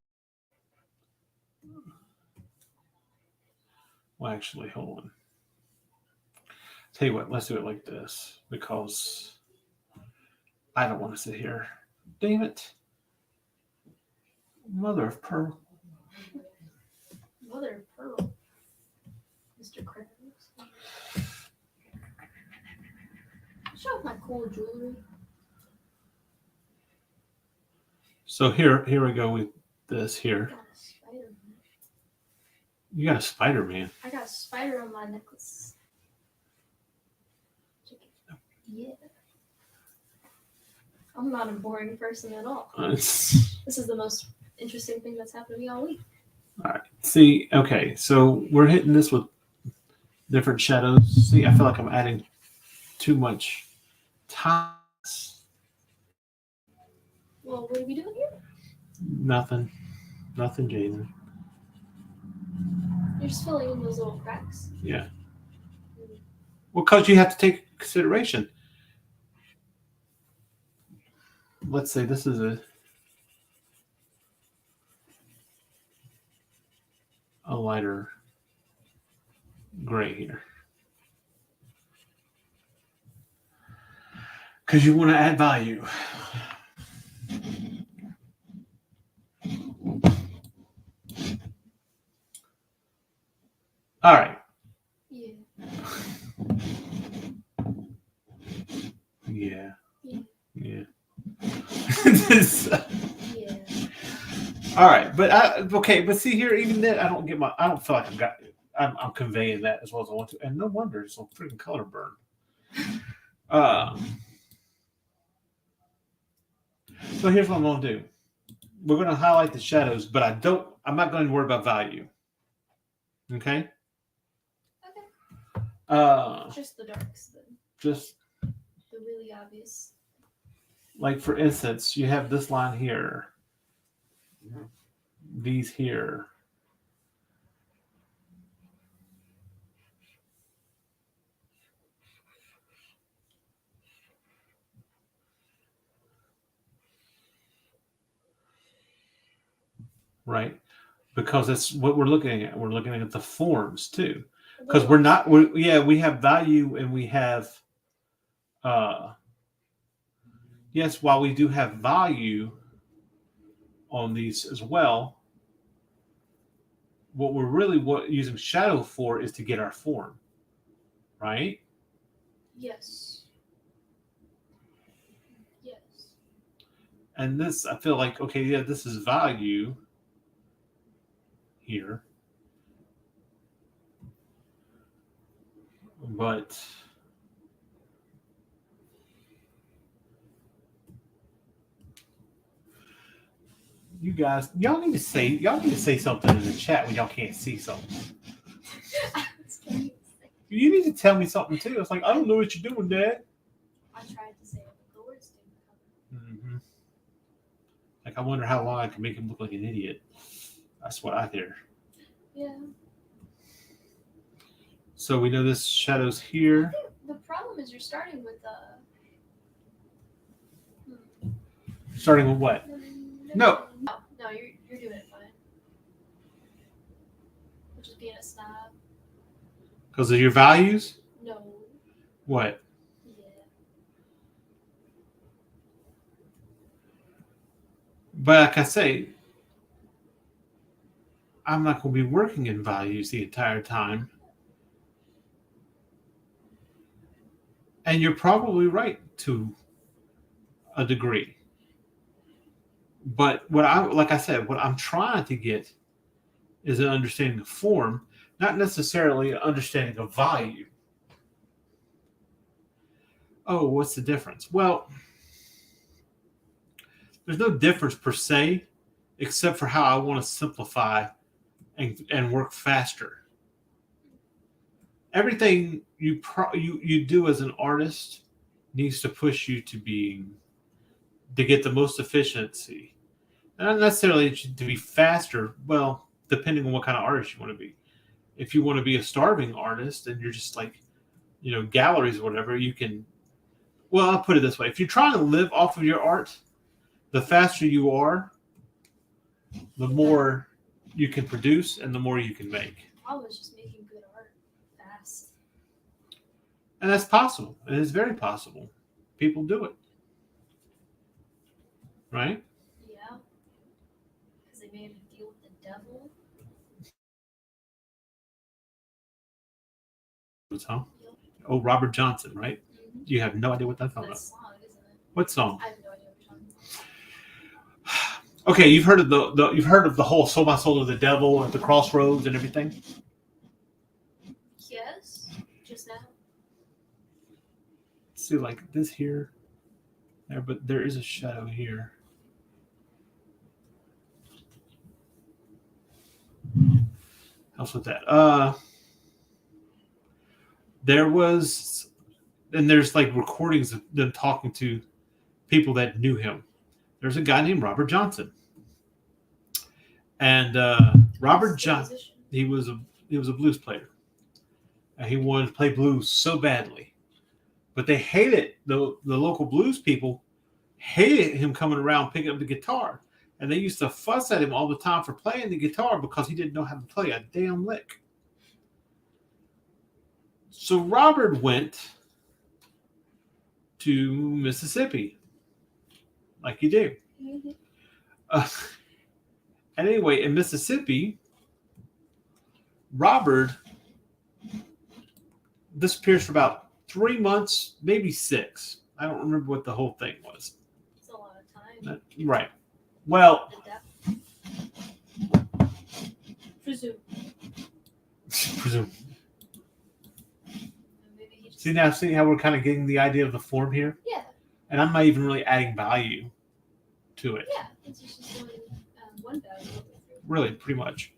Well, actually, hold on. Tell you what, let's do it like this because I don't want to sit here. Damn it. Mother of pearl. mother of pearl. Mr. Crickets. Show off my cool jewelry. So here we go with this here. I got a spider. You got a Spider-Man. I got a spider on my necklace. Yeah. I'm not a boring person at all. This is the most interesting thing that's happened to me all week. All right. See, okay, so we're hitting this with different shadows. See, I feel like I'm adding too much time. Well, what are we doing here? Nothing, Jaden. You're just filling in those little cracks. Yeah. Well, because you have to take consideration. Let's say this is a lighter gray here. Because you want to add value. All right. Yeah. Yeah. Yeah. Yeah. Yeah. All right, but see here, even then, I don't feel like I'm conveying that as well as I want to, and no wonder it's a freaking color burn. So here's what I'm gonna do. We're gonna highlight the shadows, but I'm not going to worry about value. Okay. Okay. Just the darks then. Just The really obvious. like for instance, you have this line here. These here. Right? Because that's what we're looking at. We're looking at the forms too. Because we have value and we have yes, while we do have value on these as well, what we're really using shadow for is to get our form, right? Yes. Yes. And this, I feel like, okay, yeah, this is value here. But you guys, y'all need to say something in the chat when y'all can't see something. You need to tell me something too. It's like, I don't know what you're doing, Dad. I tried to say it, but the words didn't come. Mm-hmm. Like, I wonder how long I can make him look like an idiot. That's what I hear. Yeah. So we know this shadow's here. I think the problem is you're starting with Starting with what? No. No, you're doing it fine. You're just being a snob. Because of your values? No. What? Yeah. But like I say, I'm not going to be working in values the entire time. And you're probably right to a degree. But what I'm trying to get is an understanding of form, not necessarily an understanding of value. Oh, what's the difference? Well, there's no difference per se, except for how I want to simplify and work faster. Everything you do as an artist needs to push you to get the most efficiency. Not necessarily to be faster, well, depending on what kind of artist you want to be. If you want to be a starving artist and you're just like, galleries or whatever, you can, well, I'll put it this way. If you're trying to live off of your art, the faster you are, the more you can produce and the more you can make. I was just making good art fast. And that's possible. And it's very possible. People do it. Right? Yeah. Because they made him deal with the devil. Huh? Oh, Robert Johnson, right? Mm-hmm. You have no idea what that's talking That's about. song, isn't it? What song? I have no idea what you're talking Okay, you've heard of the whole "sold my soul to the devil" at the crossroads and everything. Yes, just now. See, like this here, there, but there is a shadow here. Helps with that. There was, and there's like recordings of them talking to people that knew him. There's a guy named Robert Johnson, and Robert Johnson, he was a blues player, and he wanted to play blues so badly, but they hated the local blues people hated him coming around picking up the guitar, and they used to fuss at him all the time for playing the guitar because he didn't know how to play a damn lick. So Robert went to Mississippi, like you do. Mm-hmm. And anyway, in Mississippi, Robert disappears for about 3 months, maybe 6. I don't remember what the whole thing was. It's a lot of time. Right. Well, Presume. presume. Maybe he just... See how we're kind of getting the idea of the form here? Yeah. And I'm not even really adding value to it. Yeah. It's just going one value. Really, pretty much.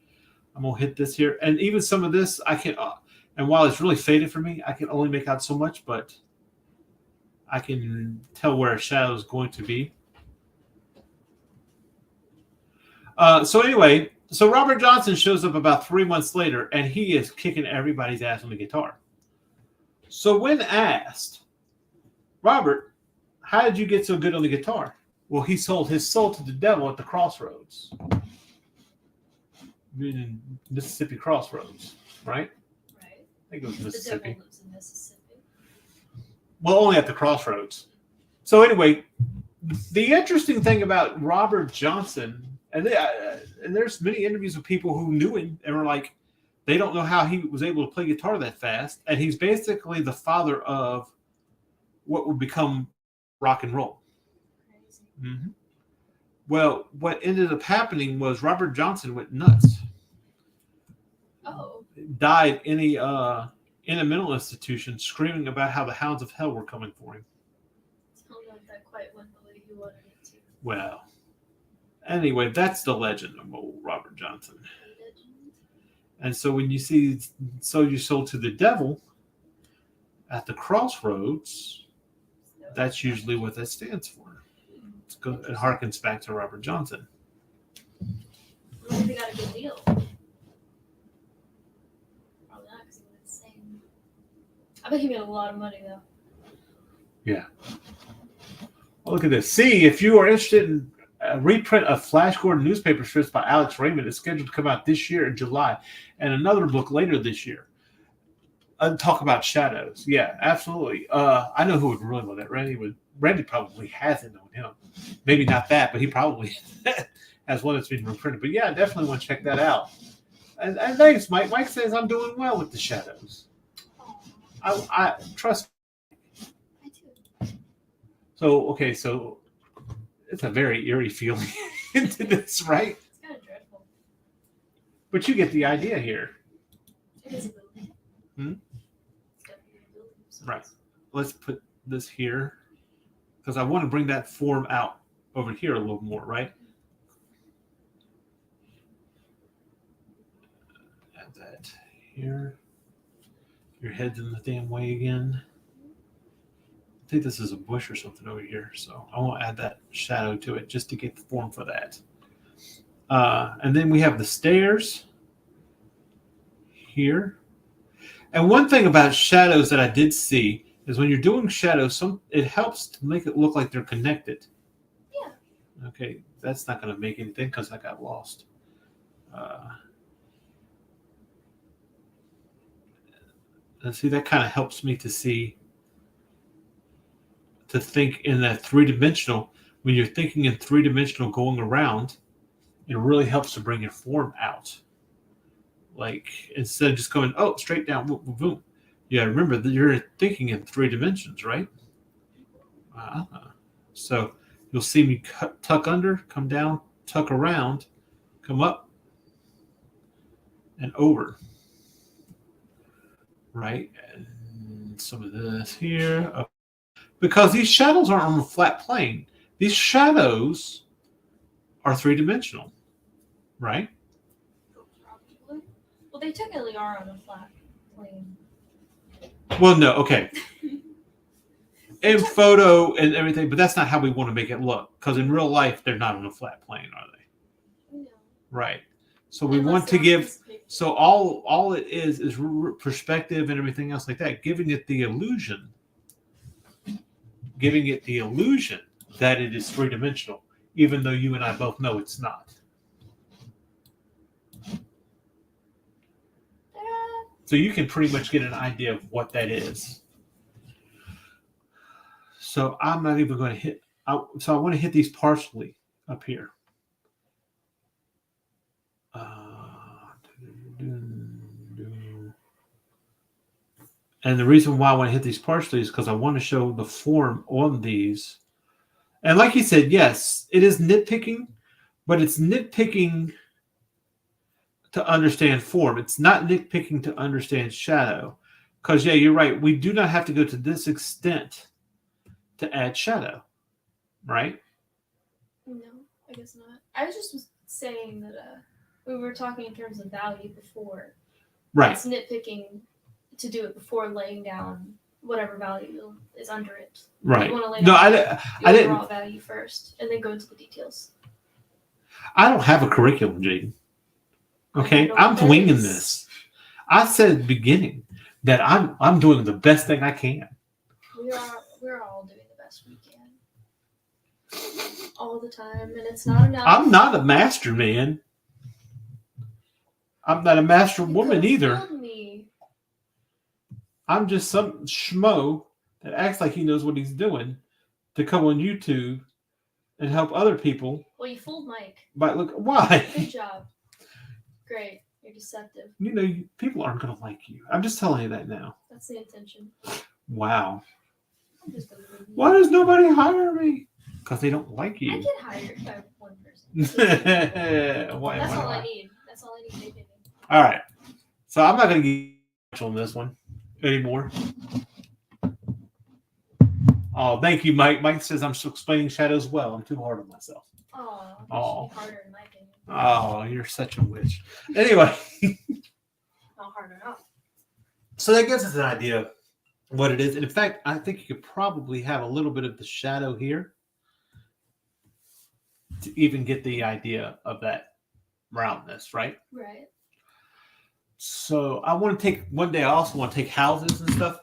I'm going to hit this here. And even some of this, I can, and while it's really faded for me, I can only make out so much, but I can tell where a shadow is going to be. So anyway, so Robert Johnson shows up about 3 months later, and he is kicking everybody's ass on the guitar. So when asked, Robert, how did you get so good on the guitar? Well, he sold his soul to the devil at the crossroads. Meaning Mississippi Crossroads, right? Right. I think it was The Mississippi. devil lives in Mississippi. Well, only at the crossroads. So anyway, the interesting thing about Robert Johnson, and there's many interviews with people who knew him and were like, they don't know how he was able to play guitar that fast. And he's basically the father of what would become rock and roll. Crazy. Mm-hmm. Well, what ended up happening was Robert Johnson went nuts. Oh. Died in a mental institution screaming about how the hounds of hell were coming for him. I don't know if that quite went the way he wanted it to. Well, anyway, that's the legend of old Robert Johnson. Legend. And so when you see "Sold Your Soul to the Devil" at the crossroads, that's usually what that stands for. It harkens back to Robert Johnson. I wonder if he got a good deal. Probably not, because he went insane. I bet he made a lot of money, though. Yeah. Well, look at this. See, if you are interested in a reprint of Flash Gordon newspaper strips by Alex Raymond, it's scheduled to come out this year in July, and another book later this year. Talk about shadows. Yeah, absolutely. I know who would really love that. Randy probably hasn't known him. Maybe not that, but he probably has one that's been reprinted. But yeah, I definitely want to check that out. And thanks, Mike. Mike says I'm doing well with the shadows. I trust. I do. So it's a very eerie feeling into this, right? It's kind of dreadful. But you get the idea here. It is a building. Hmm? It's definitely a building. So Right. Let's put this here because I want to bring that form out over here a little more, right? Add that here. Your head's in the damn way again. I think this is a bush or something over here, so I want to add that shadow to it just to get the form for that. And then we have the stairs here. And one thing about shadows that I did see is when you're doing shadows, it helps to make it look like they're connected. Yeah. Okay, that's not going to make anything because I got lost. And see, that kind of helps me to think in that three-dimensional. When you're thinking in three-dimensional going around, it really helps to bring your form out. Like, instead of just going, straight down, boom, boom, boom. Yeah, remember that you're thinking in 3 dimensions, right? So you'll see me tuck under, come down, tuck around, come up and over, right? And some of this here, up. Because these shadows aren't on a flat plane. These shadows are three-dimensional, right? Probably. Well, they technically are on a flat plane. Well, no, okay. In photo and everything, but that's not how we want to make it look. Because in real life, they're not on a flat plane, are they? No. Right. So we Unless want to they're on give. this picture. So all it is perspective and everything else like that, giving it the illusion that it is three-dimensional, even though you and I both know it's not. So you can pretty much get an idea of what that is. So I'm not even going to hit. So I want to hit these partially up here. And the reason why I want to hit these partially is because I want to show the form on these. And like you said, yes, it is nitpicking, but it's nitpicking to understand form. It's not nitpicking to understand shadow. Because, yeah, you're right. We do not have to go to this extent to add shadow, right? No, I guess not. I was just saying that we were talking in terms of value before. Right. It's nitpicking to do it before laying down whatever value is under it. Right. You want to lay No, down I the didn't. overall value first, and then go into the details. I don't have a curriculum, Jaden. Okay, I know I'm what that winging is. this. I said at the beginning that I'm doing the best thing I can. We're all doing the best we can. All the time, and it's not enough. I'm not a master man. I'm not a master You woman could've either. fooled me. I'm just some schmo that acts like he knows what he's doing to come on YouTube and help other people. Well, you fooled Mike. But look, why? Good job. Great. You're deceptive. You know, people aren't going to like you. I'm just telling you that now. That's the intention. Wow. I'm just gonna leave you. Why does nobody hire me? Because they don't like I you. get hired by one person. Why That's all not? I need. That's all I need to make it. All right. So I'm not going to get much on this one anymore. Oh, thank you, Mike. Mike says I'm still explaining shadows well. I'm too hard on myself. Oh, you Oh. should be harder in my opinion. Oh, you're such a witch. Anyway, Not hard enough. so that gives us an idea of what it is. And in fact, I think you could probably have a little bit of the shadow here to even get the idea of that roundness, right? Right. So I want to take one day. I also want to take houses and stuff,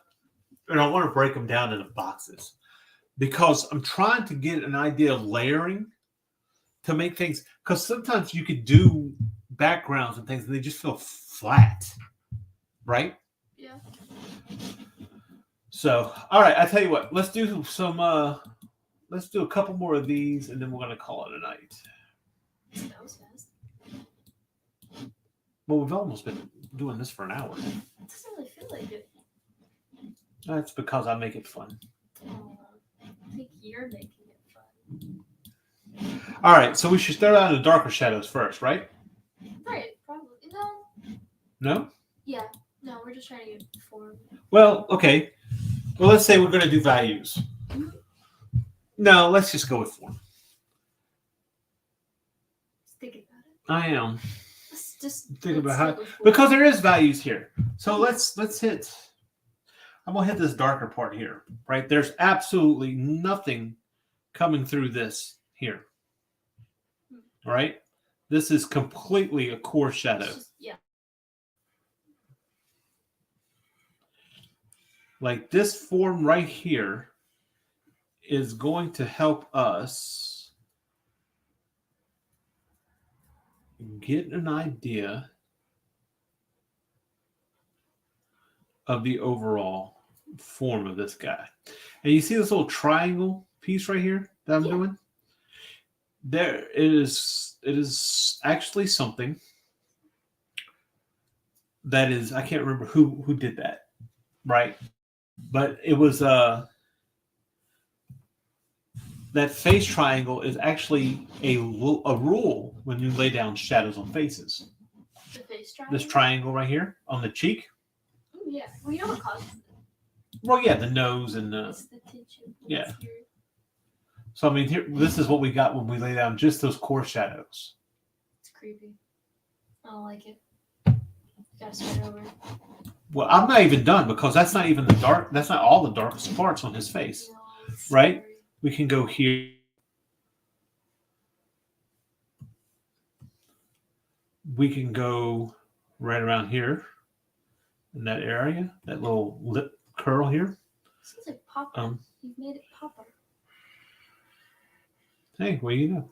and I want to break them down into boxes because I'm trying to get an idea of layering to make things. Because sometimes you could do backgrounds and things, and they just feel flat, right? Yeah. So, all right. I tell you what. Let's do some. Let's do a couple more of these, and then we're gonna call it a night. That was fast. Well, we've almost been doing this for an hour. It doesn't really feel like it. That's because I make it fun. Oh, I think you're making it fun. All right, so we should start out in the darker shadows first, right? Right. Probably. No. No? Yeah. No, we're just trying to get form. Well, okay. Well, let's say we're going to do values. No, let's just go with form. Just think about it. I am. Just Think about let's how, go with form. because there is values here. So let's hit. I'm gonna hit this darker part here, right? There's absolutely nothing coming through this here. All right, this is completely a core shadow. It's just- yeah. Like this form right here is going to help us get an idea of the overall form of this guy. And you see this little triangle piece right here that I'm doing? There it is actually something that is, I can't remember who did that, right? But it was that face triangle is actually a rule when you lay down shadows on faces. The face triangle? This triangle right here on the cheek. Oh, yeah. Well, you know what causes it? Well, yeah, the nose and the... It's the tension. Yeah. It's your- So, I mean, here, this is what we got when we lay down just those core shadows. It's creepy. I don't like it. Gotta start over. Well, I'm not even done because that's not even the dark. That's not all the darkest parts on his face. No, it's Right? scary. We can go here. We can go right around here in that area, that little lip curl here. Seems like popper. You've made it popper. Hey, what do you know?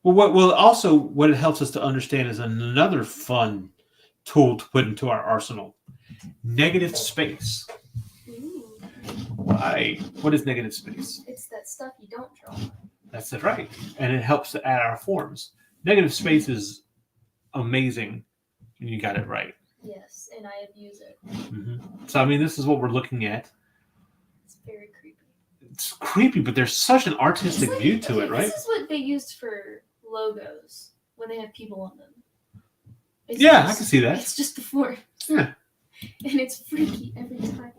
Well, also what it helps us to understand is another fun tool to put into our arsenal: negative space. Ooh. Why? What is negative space? It's that stuff you don't draw. That's it, right? And it helps to add our forms. Negative space is amazing when you got it right. Yes, and I abuse it. So, I mean, this is what we're looking at. It's very creepy. It's creepy, but there's such an artistic It's like- view to it, okay, right? This is what they used for logos when they have people on them. It's Yeah, I just- can see that. It's just the form. Yeah. And it's freaky every time.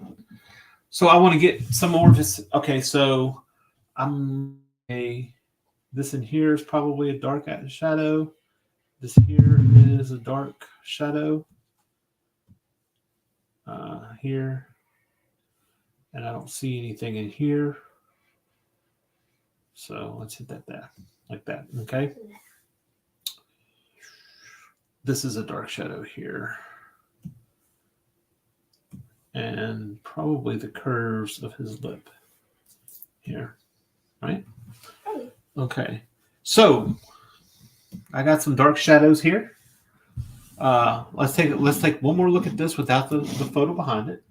So I want to get some more of this. Okay, so this in here is probably a dark shadow. This here is a dark shadow. Here. And I don't see anything in here. So let's hit that there, like that. Okay. This is a dark shadow here. And probably the curves of his lip here, right? Probably. Okay. So I got some dark shadows here. Let's take one more look at this without the photo behind it.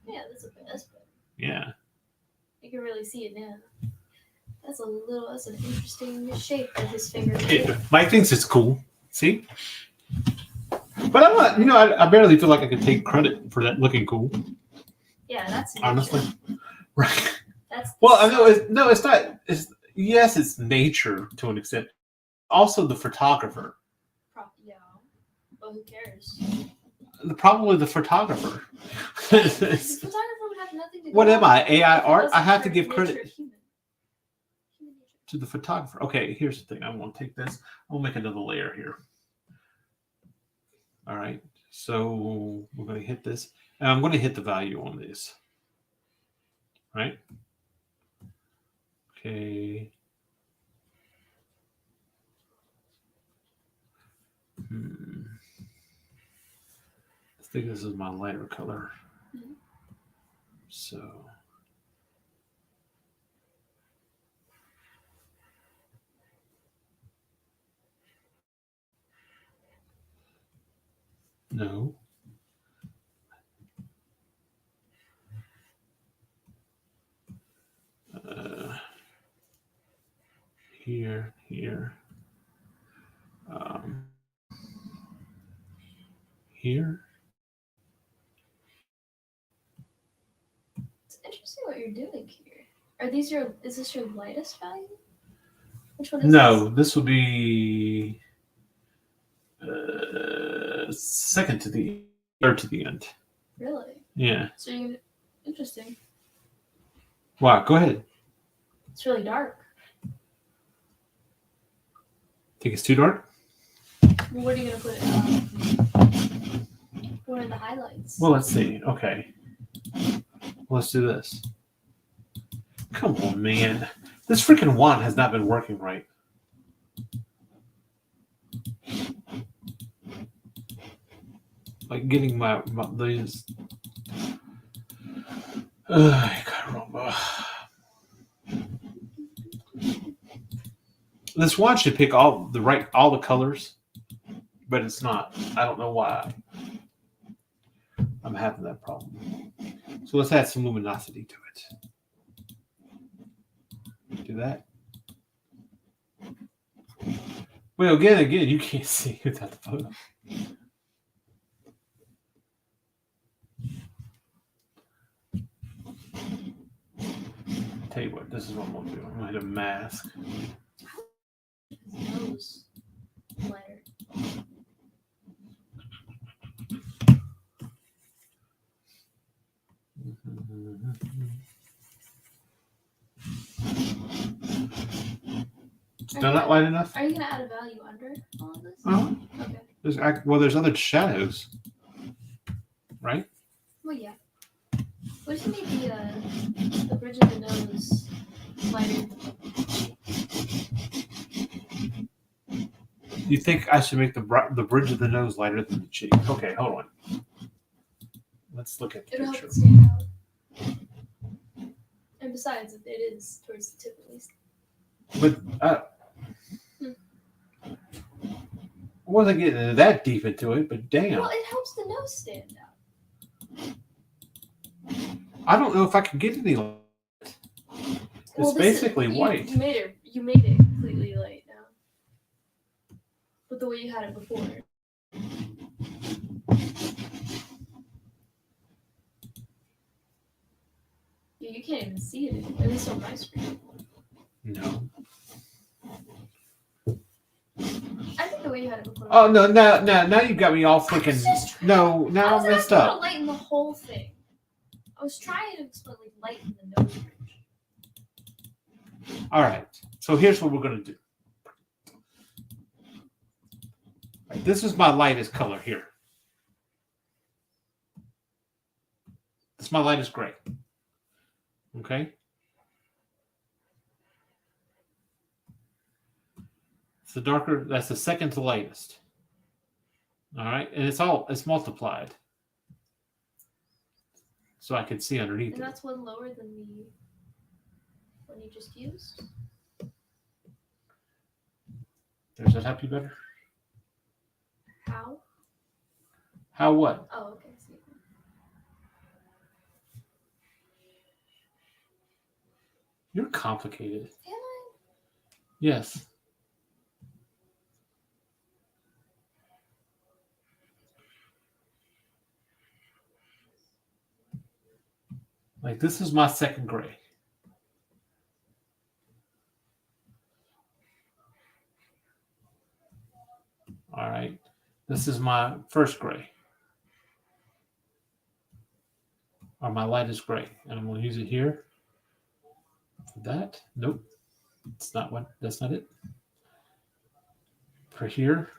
Yeah, that's but Yeah. you can really see it now. That's an interesting shape of his finger. Mike thinks it's cool. See? But I'm not, I barely feel like I could take credit for that looking cool. Yeah, that's nature. Honestly. Right. That's the Well, I sun. know it's not. Yes, it's nature to an extent. Also, the photographer. Yeah. Well, who cares? Probably the photographer. The photographer would have nothing to do What with am I? it AI if it art? wasn't I have for to give nature credit of human nature. to the photographer. Okay, here's the thing. I'm going to take this. I'll make another layer here. All right. So we're going to hit this. And I'm going to hit the value on this. Right? Okay. I think this is my lighter color. Mhm. So no. Here. Here. It's interesting what you're doing here. Is this your lightest value? Which one is No, this would be second to the third to the end. this? Really? Yeah. So you interesting. Wow. Go ahead. It's really dark. Think it's too dark? Well, where are you gonna put it? What are the highlights? Well, let's see. Okay. Let's do this. Come on, man. This freaking wand has not been working right. Like getting my these. Caramba. This wand should pick all the colors, but it's not. I don't know why. I'm having that problem. So let's add some luminosity to it. Do that. Well, again, you can't see without the photo. tell you what, this is what I'm gonna do. I'm gonna hit a mask. Nose lighter. Still not light enough? Are you gonna add a value under all of this? Uh-huh. Okay. There's other shadows, right? Well, yeah. What if you made the bridge of the nose lighter? You think I should make the bridge of the nose lighter than the cheek? Okay, hold on. Let's look at the It'll help picture. it stand out. And besides, it is towards the tip at least. But I wasn't getting that deep into it, but damn. Well, it helps the nose stand out. I don't know if I can get any light. It's basically white. You made it completely light now. But the way you had it before. Yeah, you can't even see it, at least on my screen. No. I think the way you had it before. Oh no! Now you got me all freaking. No, I now was I'm messed asking how to up. lighten the whole thing. I was trying to explain like lighten the nose bridge. All right. So here's what we're gonna do. This is my lightest color here. This is my lightest gray. Okay. It's the darker. That's the second to lightest. All right, and it's multiplied, so I can see underneath And it. that's one lower than the one you just used. Does that help you better? How? How what? Oh, okay. See. You're complicated. Am I? Yes. Like this is my second gray. All right. This is my first gray. Or my lightest gray. And I'm going to use it here. For that. Nope. It's not what. That's not it. For here.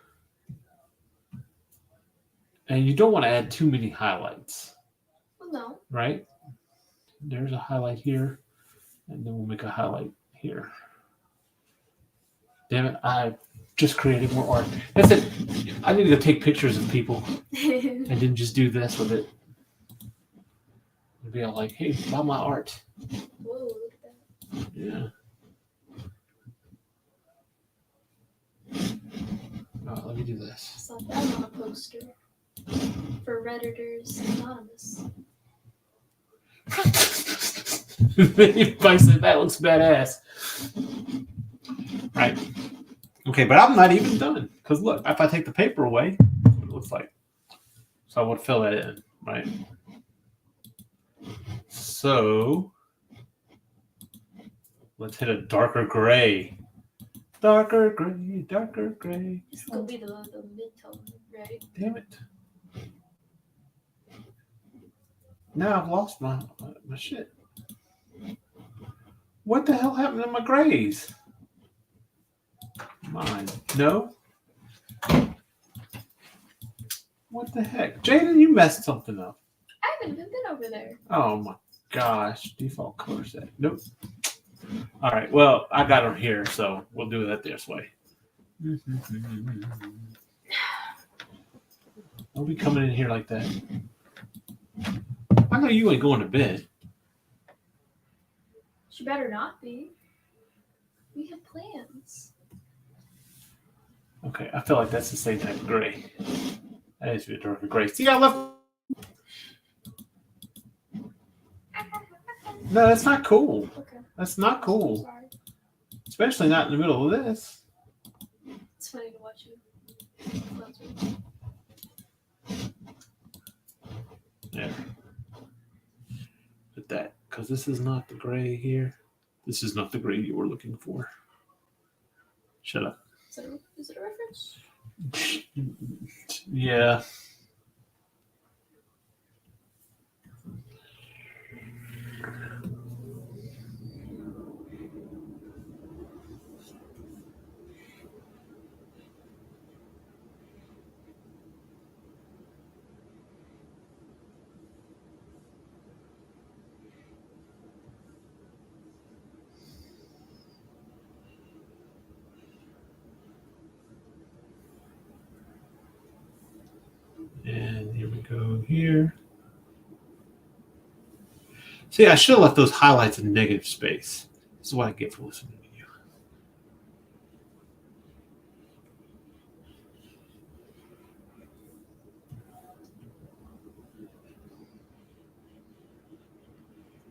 And you don't want to add too many highlights. Well, no. Right? There's a highlight here. And then we'll make a highlight here. Damn it. I just created more art. That's it. I need to go take pictures of people. And then just do this with it. And be all like, hey, buy my art. Whoa, look at that. Yeah. Let me do this. Saw that on a poster for Redditors Anonymous. Everybody said that looks badass. Right. Okay, but I'm not even done. Because look, if I take the paper away, that's what it looks like. So I would fill that in, right? So let's hit a darker gray. Darker gray, darker gray. This is gonna be the mid-tone, right? Damn it. Now I've lost my shit. What the hell happened to my grays? Mine. No? What the heck? Jaden, you messed something up. I haven't even been over there. Oh my gosh. Default color set. Nope. All right. Well, I got them here, so we'll do that this way. Don't be coming in here like that. I know you ain't going to bed. She better not be. We have plans. Okay, I feel like that's the same type of gray. That needs to be a darker gray. See, I left. No, that's not cool. Okay. That's not cool. Sorry. Especially not in the middle of this. It's funny to watch you. There. Put that, because this is not the gray here. This is not the grade you were looking for. Shut up. Is it a reference? Yeah. And here we go here. See, I should have left those highlights in negative space. This is what I get for listening to you.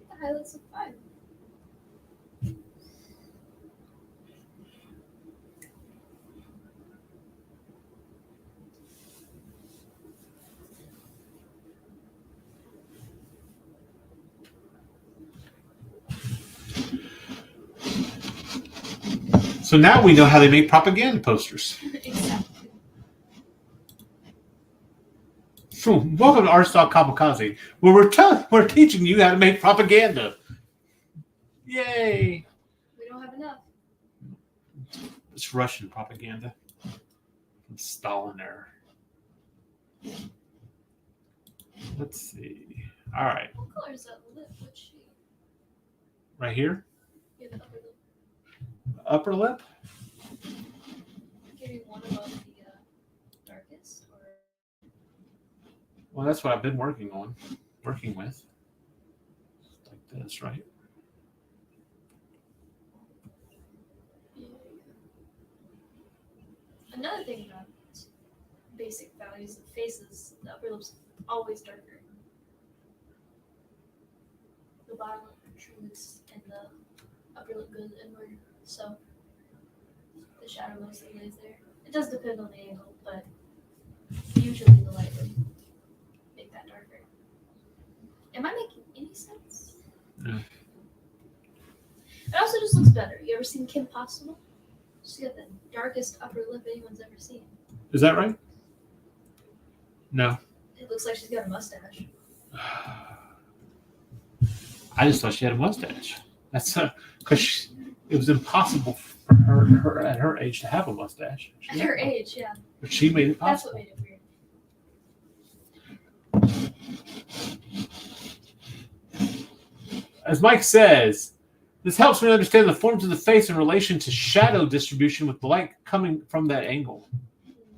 The highlights look fine. So now we know how they make propaganda posters. Exactly. So welcome to Artstock Kamikaze, where we're teaching you how to make propaganda. Yay! We don't have enough. It's Russian propaganda. From Stalin era. Let's see. All right. What color is that lip? What shade? Right here. Yeah, the upper lip. Upper lip. Give you one above the darkest, or Well, that's what I've been working with. Like this, right? yeah. Another thing about basic values of faces, the upper lip's always darker. The bottom lip protrudes and the upper lip goes inward, so the shadow mostly lays there. It does depend on the angle, but usually the light would make that darker. Am I making any sense? No. It also just looks better. You ever seen Kim Possible? She's got the darkest upper lip anyone's ever seen. Is that right? No. It looks like she's got a mustache. I just thought she had a mustache. That's because it was impossible for her at her age to have a mustache. At her age, yeah. But she made it That's possible. what made it weird. As Mike says, this helps me understand the forms of the face in relation to shadow distribution with the light coming from that angle.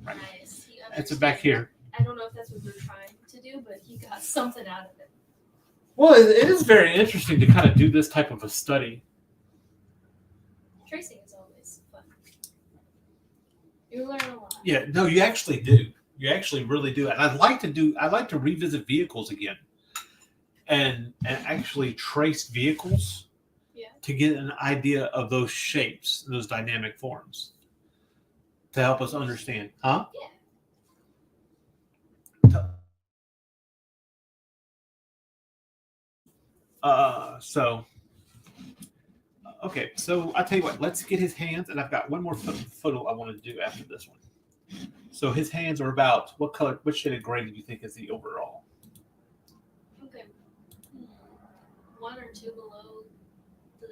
Right. Nice. He It's back here. I don't know if that's what we're trying to do, but he got something out of it. Well, it is very interesting to kind of do this type of a study. Tracing is always fun. You learn a lot. Yeah, no, you actually do. You actually really do. And I'd like to revisit vehicles again and actually trace vehicles to get an idea of those shapes, those dynamic forms to help us understand. Huh? Yeah. Okay, so I'll tell you what, let's get his hands, and I've got one more photo I want to do after this one. So his hands are about, what shade of gray do you think is the overall? Okay. One or two below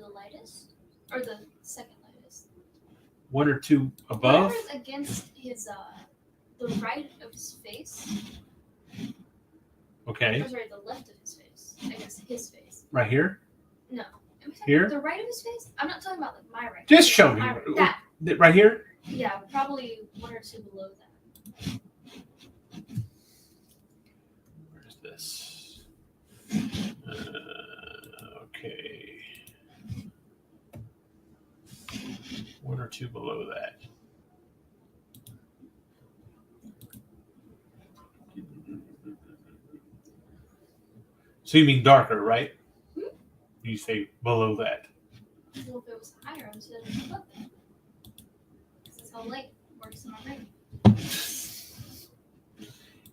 the lightest? Or the second lightest? One or two above? Whatever's against his, the right of his face. Okay. Or sorry, the left of his face. Against his face. Right here? No. Am I talking Here? about the right of his face? I'm not talking about like my right. Just show me. That. Right here? Yeah, probably one or two below that. Where's this? Okay. One or two below that. So you mean darker, right? Hmm? You say below that. Well, if it was higher, I would say above that. That's how light works in my brain.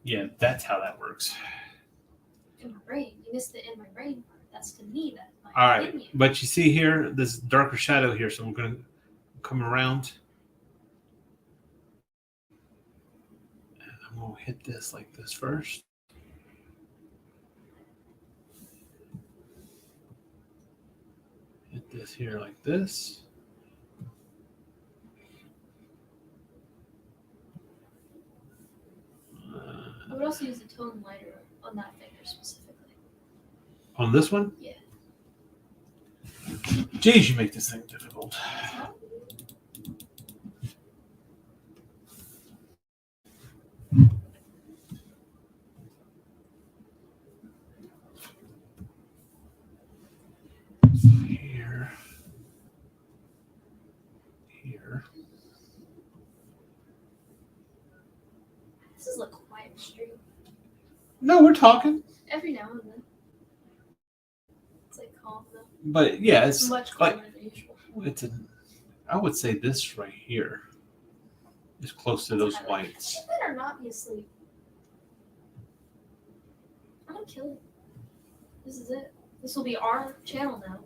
Yeah, that's how that works. In my brain. You missed the in my brain part. That's to me. That's my All right, opinion. but you see here this darker shadow here, so we're going to come around. And I'm going to hit this like this first. Hit this here like this. I would also use a tone lighter on that finger specifically. On this one? Yeah. Jeez, you make this thing difficult. Here. Here. This is like quiet stream. No, we're talking. Every now and then. It's like calm though. But yeah, It's it's much like calmer than usual. it's a. I would say this right here is close to those whites. You better not be asleep. I'm gonna kill it. This is it. This will be our channel now.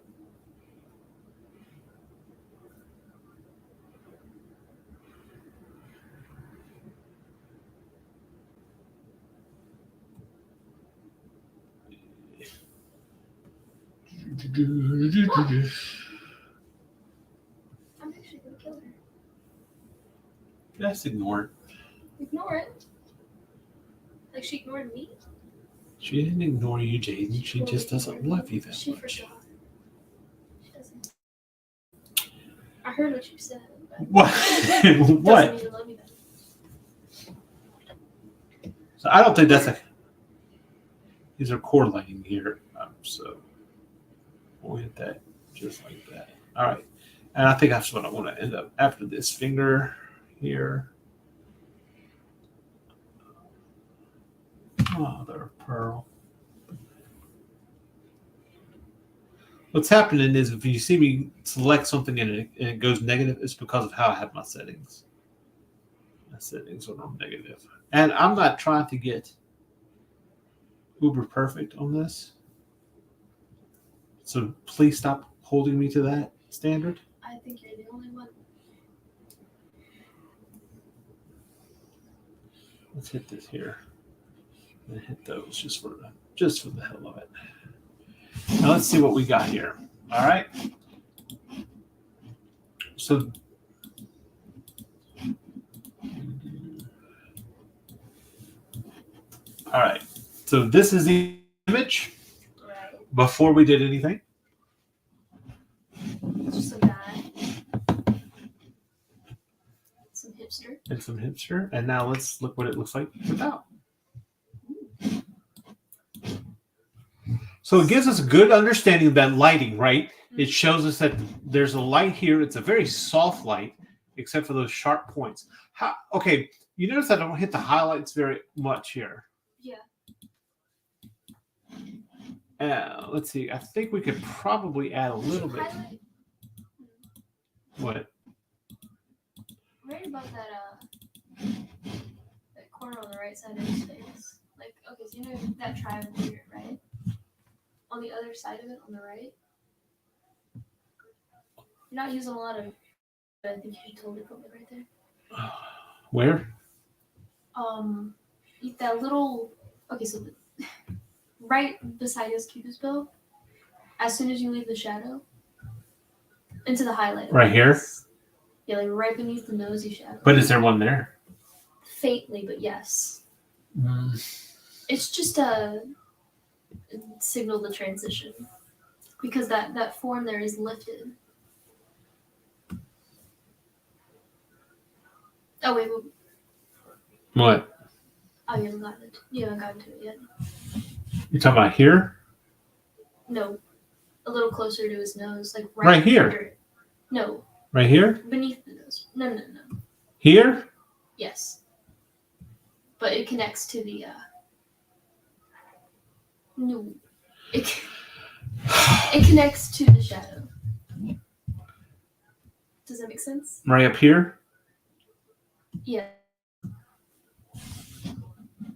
I'm actually gonna kill her. Just ignore it. Ignore it. Like she ignored me. She didn't ignore you, Jaden. She just doesn't love you that She much. forgot. She doesn't. I heard what you said. But What? doesn't What? mean to love you that. So I don't think that's a. These are correlating here, so we'll hit that just like that. All right, and I think that's what I want to end up after this finger here. Mother of pearl. What's happening is if you see me select something and it goes negative, it's because of how I have my settings. My settings are on negative. And I'm not trying to get uber perfect on this. So please stop holding me to that standard. I think you're the only one. Let's hit this here. And hit those just for the hell of it. Now let's see what we got here. All right. So all right. So this is the image Right. before we did anything. Just some guy. Some hipster. And some hipster. And now let's look what it looks like without. So it gives us a good understanding of that lighting, right? It shows us that there's a light here. It's a very soft light, except for those sharp points. Okay, you notice I don't hit the highlights very much here. Yeah. Let's see. I think we could probably add a little bit. Highlight What? right about that corner on the right side of his face. Like, okay, so you know that triangle here, right? On the other side of it, on the right. You're not using a lot of, but I think you should totally put it right there. Where? That little. Okay, so right beside his cupid's bow, as soon as you leave the shadow, into the highlight. Right here? Yeah, like right beneath the nosy shadow. But is there one there? Faintly, but yes. Mm. It's just a signal the transition because that form there is lifted. Oh wait, What? oh you haven't gotten to it yet. You talking about here? No, a little closer to his nose, like Right here? under it. No, Right here? beneath the nose. No. Here? Yes, but it connects to the. No, it connects to the shadow. Does that make sense? Right up here? Yeah.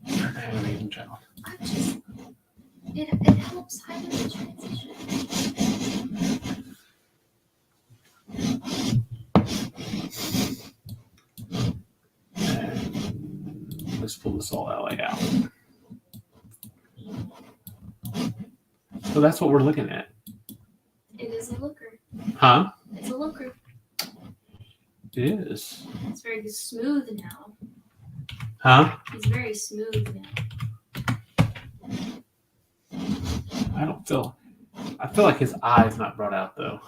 I haven't even checked. I'm just. It helps highlight the transition. Let's pull this all out. So that's what we're looking at. It is a looker. Huh? It's a looker. It is. It's very smooth now. Huh? He's very smooth now. I feel like his eye's not brought out though.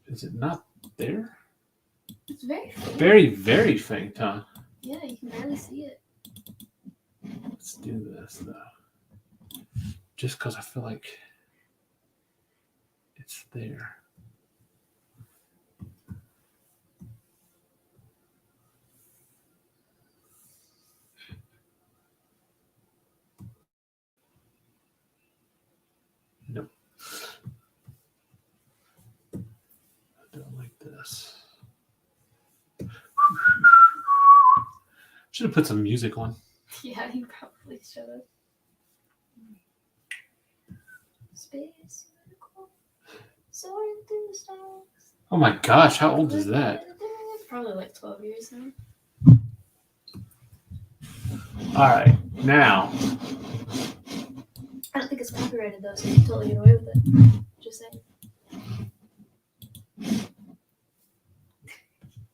Is it not there? It's very faint. Very, very faint, huh? Yeah, you can barely see it. Let's do this though. Just because I feel like it's there. Nope. I don't like this. Should have put some music on. Yeah, you probably should have. Space medical. Soaring through the stars. Oh my gosh, how old is that? Probably like 12 years now. All right, now. I don't think it's copyrighted though, so you can totally get away with it. Just saying.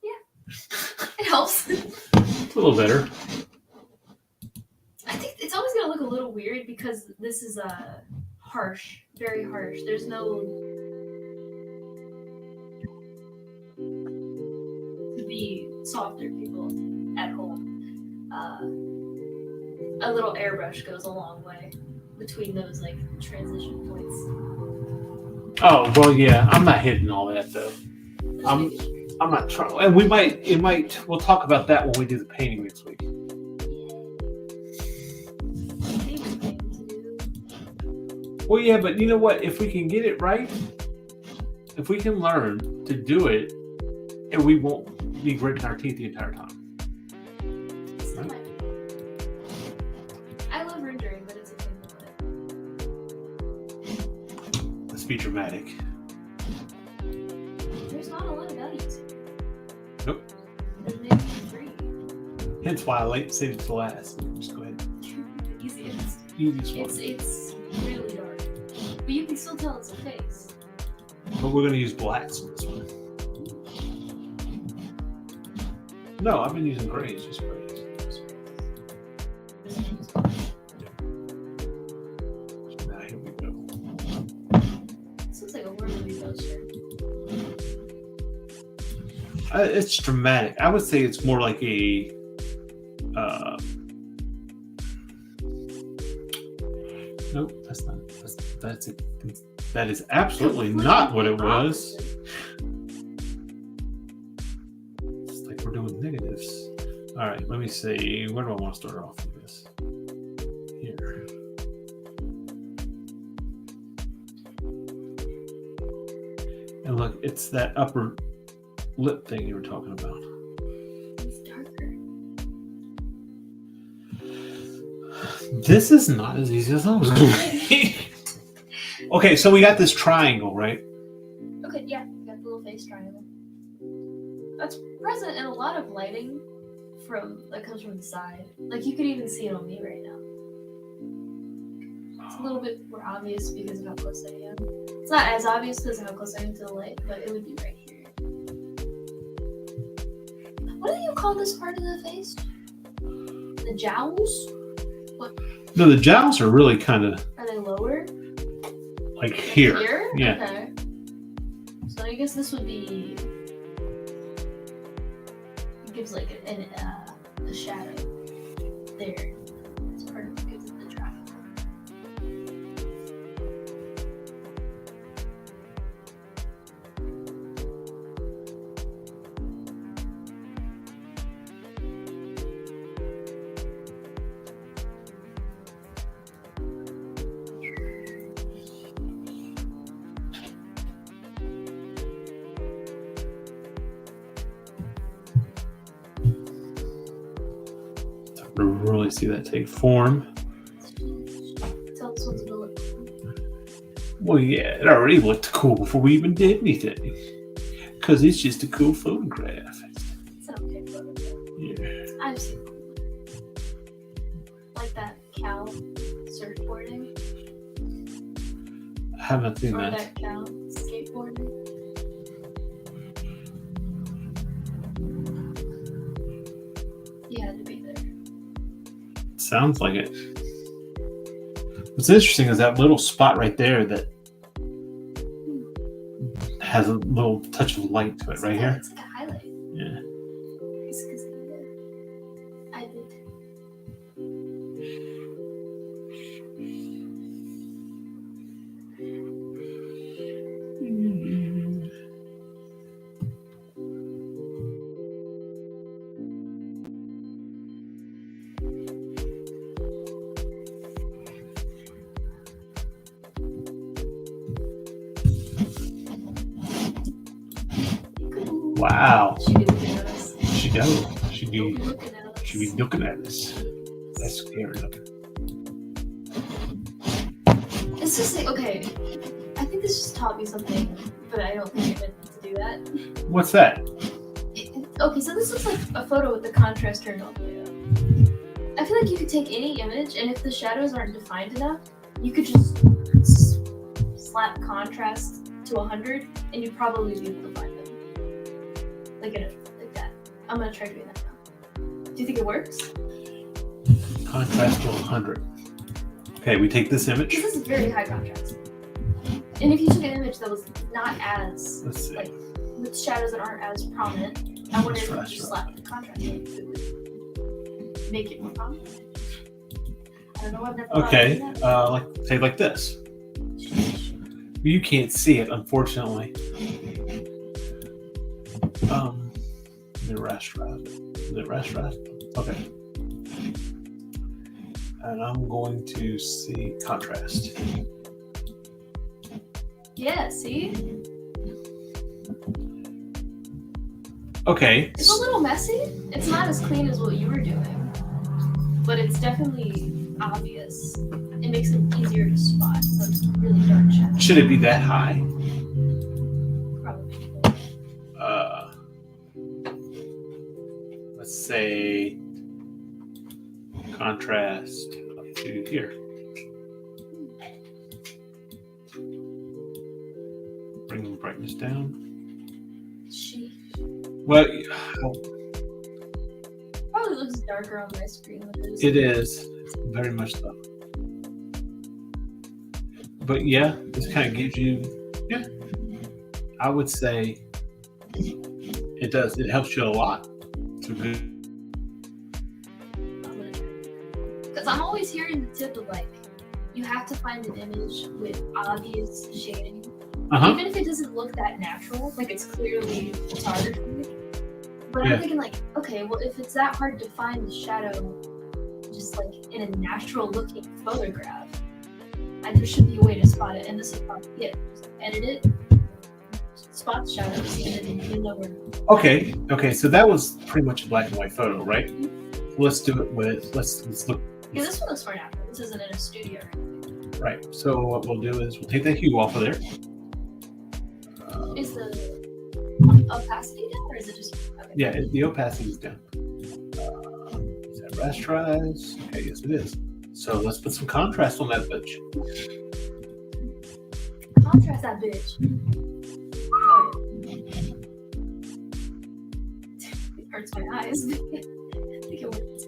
Yeah. It helps. It's a little better. I think it's always gonna look a little weird because this is harsh, very harsh. There's no to be softer people at home. A little airbrush goes a long way between those like transition points. Oh well, yeah. I'm not hitting all that though. I'm not trying, and we'll talk about that when we do the painting next week. Well, yeah, but you know what? If we can get it right, if we can learn to do it, and we won't be gritting our teeth the entire time. Right? I love rendering, but it's a thing with it. Let's be dramatic. There's not a lot of values here. Nope. There's maybe 3. Hence why I saved it to last. Just go ahead. Easiest. Easiest one. It's really dark. But you can still tell it's a face. But we're going to use blacks on this one. No, I've been using grays, just grays. Now here we go. This looks like a horror movie poster. It's dramatic. I would say it's more like a. Nope, that's not. That's it. That is absolutely not what it was. It's like we're doing negatives. All right, let me see. Where do I want to start off with this? Here. And look, it's that upper lip thing you were talking about. It's darker. This is not as easy as I was going to be. Okay, so we got this triangle, right? Okay, yeah, you got the little face triangle. That's present in a lot of lighting that comes from the side. Like you could even see it on me right now. It's a little bit more obvious because of how close I am. It's not as obvious because of how close I am to the light, but it would be right here. What do you call this part of the face? The jowls? No, the jowls are really kind of Are they lower? like here. Here? Yeah. Okay. So I guess this would be. It gives like a shadow there. It's part of what gives it the triangle. to really see that take form. Tell this one's gonna look. Well, yeah, it already looked cool before we even did anything. Because it's just a cool photograph. It's an okay photo. Yeah. I've seen them. Like that cow surfboarding. I haven't seen Or that. that cow skateboarding. You had to be there. Sounds like it. What's interesting is that little spot right there that has a little touch of light to it right here. It's like a highlight. Yeah. It's 'cause I did. Wow. She be looking at us. She does. She Don't be be looking at us. she be looking at us. That's scary looking. It's just like, okay, I think this just taught me something, but I don't think I meant to do that. What's that? Okay, so this looks like a photo with the contrast turned all the way up. I feel like you could take any image, and if the shadows aren't defined enough, you could just slap contrast to 100, and you'd probably be able to find them. Like that. I'm gonna try doing that now. Do you think it works? Contrast to 100. Okay, we take this image. Because this is very high contrast. And if you took an image that was not as, Let's see. like, with shadows that aren't as prominent, I wonder if you That's just right. slap the contrast in, it would make it more prominent. I don't know, I've never thought of Okay, doing that. like this. You can't see it, unfortunately. The restaurant. The restaurant. Okay. And I'm going to see contrast. Yeah, see? Okay. It's a little messy. It's not as clean as what you were doing, but it's definitely obvious. It makes it easier to spot those really dark shadows. Should it be that high? Probably. Let's say contrast up to here. Bring the brightness down. She Well, probably looks darker on my screen than it is. it is very much so. But yeah, this kind of gives you, yeah, I would say it does. It helps you a lot. It's a good. Because I'm always hearing the tip of like, you have to find an image with obvious shading. Even if it doesn't look that natural, like it's clearly photography. But Yeah. I'm thinking like, okay, well if it's that hard to find the shadow just like in a natural looking photograph, there should be a way to spot it, and this is probably it. Just edit it, spot the shadows, and then you know where. Okay. So that was pretty much a black and white photo, right? Let's do it with let's look. Yeah, this one looks for natural. This isn't in a studio. Right. So what we'll do is we'll take that hue off of there. Is the opacity down, or is it just? Okay. Yeah, the opacity is down. Is that rasterize? Okay, yes it is. So let's put some contrast on that bitch. Contrast that bitch. Oh, yeah. It hurts my eyes. I think it works.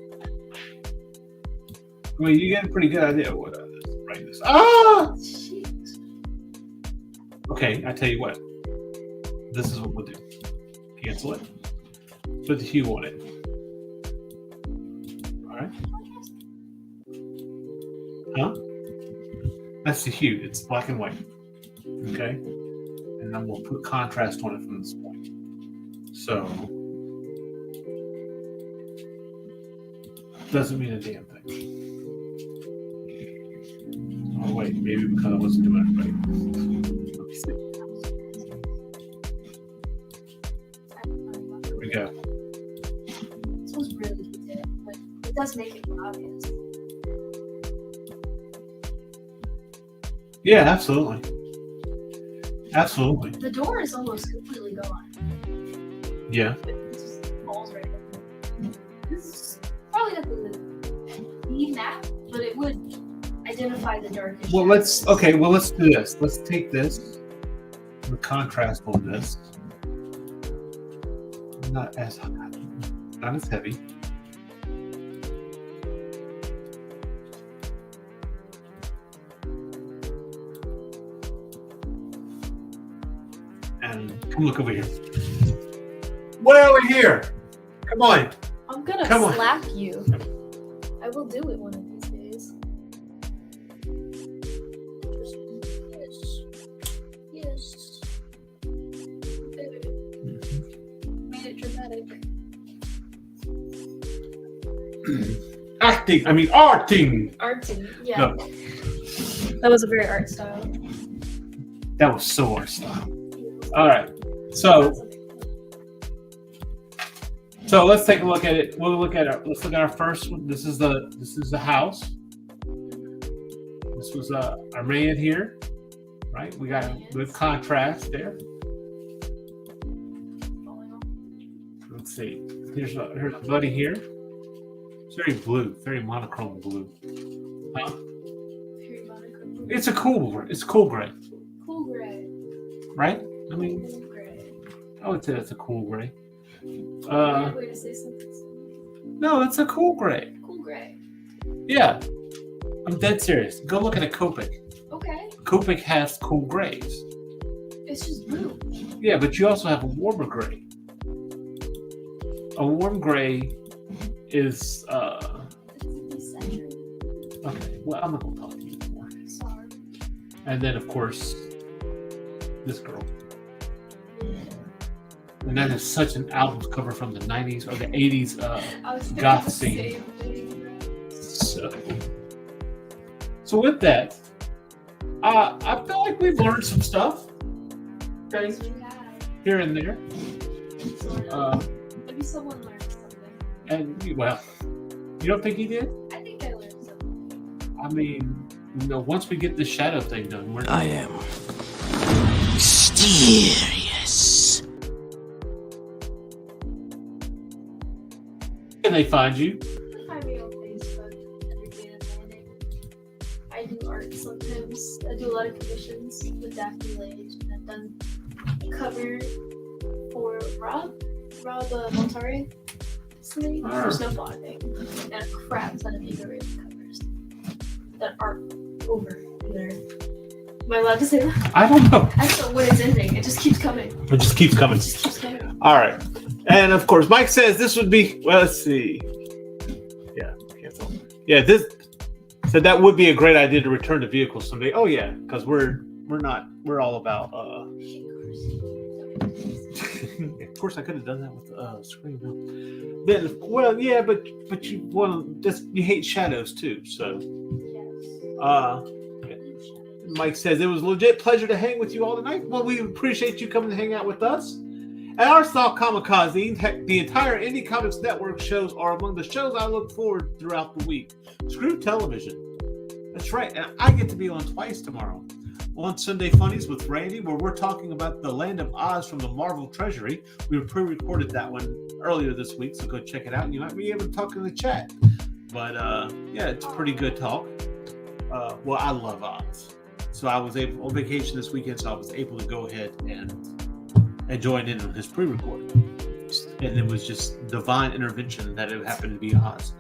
Well, you get a pretty good idea of what brightness. Ah! Shit. Okay, I tell you what. This is what we'll do. Cancel it. Put the hue on it. Alright. Huh? That's the hue. It's black and white. Okay? And then we'll put contrast on it from this point. So, doesn't mean a damn thing. Oh, wait. Maybe because I wasn't doing it right. Let me see. Here we go. This one's really detailed, but it does make it more obvious. Yeah, absolutely. Absolutely. The door is almost completely gone. Yeah. It just falls right in. This is probably not the need that, but it would identify the darkest. Well, shadows. let's do this. Let's take this, the contrast on this. Not as heavy. And come look over here. Way over here. Come on. I'm gonna Come on. slap you. I will do it one of these days. Yes. Good. Made it dramatic. Arting. Arting. Yeah. No, That was a very art style. that was so our style. All right. So let's take a look at it. Let's look at our first one. This is the house. This was our man here, right? We got with contrast there. Let's see. Here's a buddy here. It's very blue, very monochrome blue. Very monochrome. It's cool gray, Cool gray. right? I mean, Cool gray. I would say that's a cool gray. Weird way to say something. No, it's a cool gray. Cool gray. Yeah, I'm dead serious. Go look at a Copic. Okay. Copic has cool grays. It's just blue. Yeah, but you also have a warmer gray. A warm gray is It's desaturated. okay. Well, I'm not gonna talk to you anymore. Sorry. And then of course, this girl. And that is such an album cover from the 90s or the 80s. I was thinking Goth the scene. same thing. So with that, I feel like we've learned some stuff. Okay, Yes, we have. here and there. Sort of. Maybe someone learned something. And well, you don't think he did? I think I learned something. I mean, once we get the shadow thing done, we're I am mysterious. Can they find you? You can find me on Facebook under Jaden and C. I do art sometimes. I do a lot of commissions with Daphne Lage, and I've done a cover for Rob Montari recently for Snowball, I think, and a crap ton of Ego Raven covers that aren't over there. Am I allowed to say that? I don't know. I don't know when it's ending. It just keeps coming. It just keeps coming. It just keeps coming. All right. And of course, Mike says this would be, well, let's see. Yeah, cancel. Yeah, this said that would be a great idea to return to vehicles someday. Oh yeah, because we're all about of course I could have done that with screen. Then well, yeah, but you want just you hate shadows too, so Mike says it was a legit pleasure to hang with you all tonight. Well, we appreciate you coming to hang out with us. At Our Style Kamikaze, the entire Indie Comics Network shows are among the shows I look forward throughout the week. Screw television. That's right, and I get to be on twice tomorrow. On Sunday Funnies with Randy, where we're talking about the Land of Oz from the Marvel Treasury. We pre-recorded that one earlier this week, so go check it out. And you might be able to talk in the chat. But yeah, it's a pretty good talk. Well, I love Oz. So I was able on vacation this weekend, so I was able to go ahead and join in on his pre-record. And it was just divine intervention that it happened to be Oz.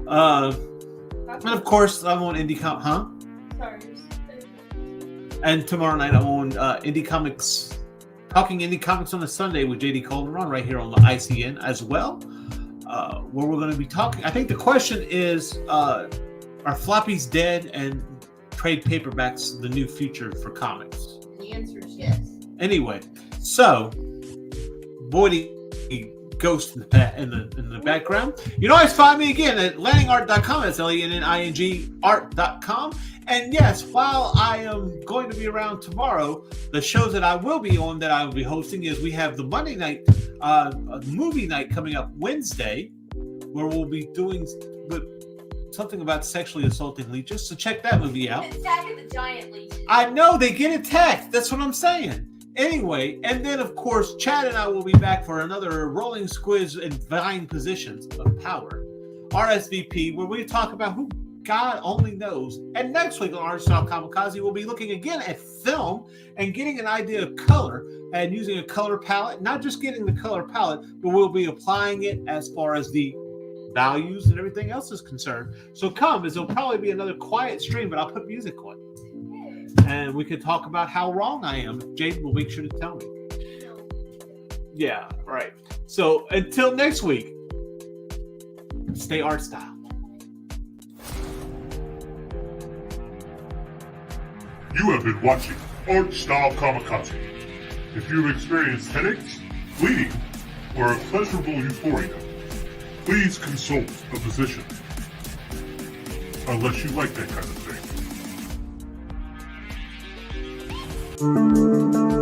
And of course, I'm on Sorry. And tomorrow night I'm on Indie Comics, talking Indie Comics on a Sunday with JD Calderon right here on the ICN as well, where we're going to be talking. I think the question is, are floppies dead and trade paperbacks the new future for comics? The answer is yes. Anyway, so Boydie Ghost in the background. You can always find me again at landingart.com. That's LENNING art.com. And yes, while I am going to be around tomorrow, the shows that I will be on that I will be hosting is we have the Monday night movie night coming up Wednesday where we'll be doing something about sexually assaulting leeches. So check that movie out. Attack of the Giant Leeches. I know they get attacked. That's what I'm saying. Anyway, and then of course, Chad and I will be back for another Rolling Squids and Vine Positions of Power, RSVP, where we talk about who God only knows. And next week on Artstyle Kamikaze, we'll be looking again at film and getting an idea of color and using a color palette. Not just getting the color palette, but we'll be applying it as far as the values and everything else is concerned. So come, as it'll probably be another quiet stream, but I'll put music on. And we could talk about how wrong I am. Jaden will make sure to tell me. Yeah, right. So until next week, stay art style. You have been watching Art Style Kamikaze. If you have experienced headaches, bleeding, or a pleasurable euphoria, please consult a physician. Unless you like that kind of thing.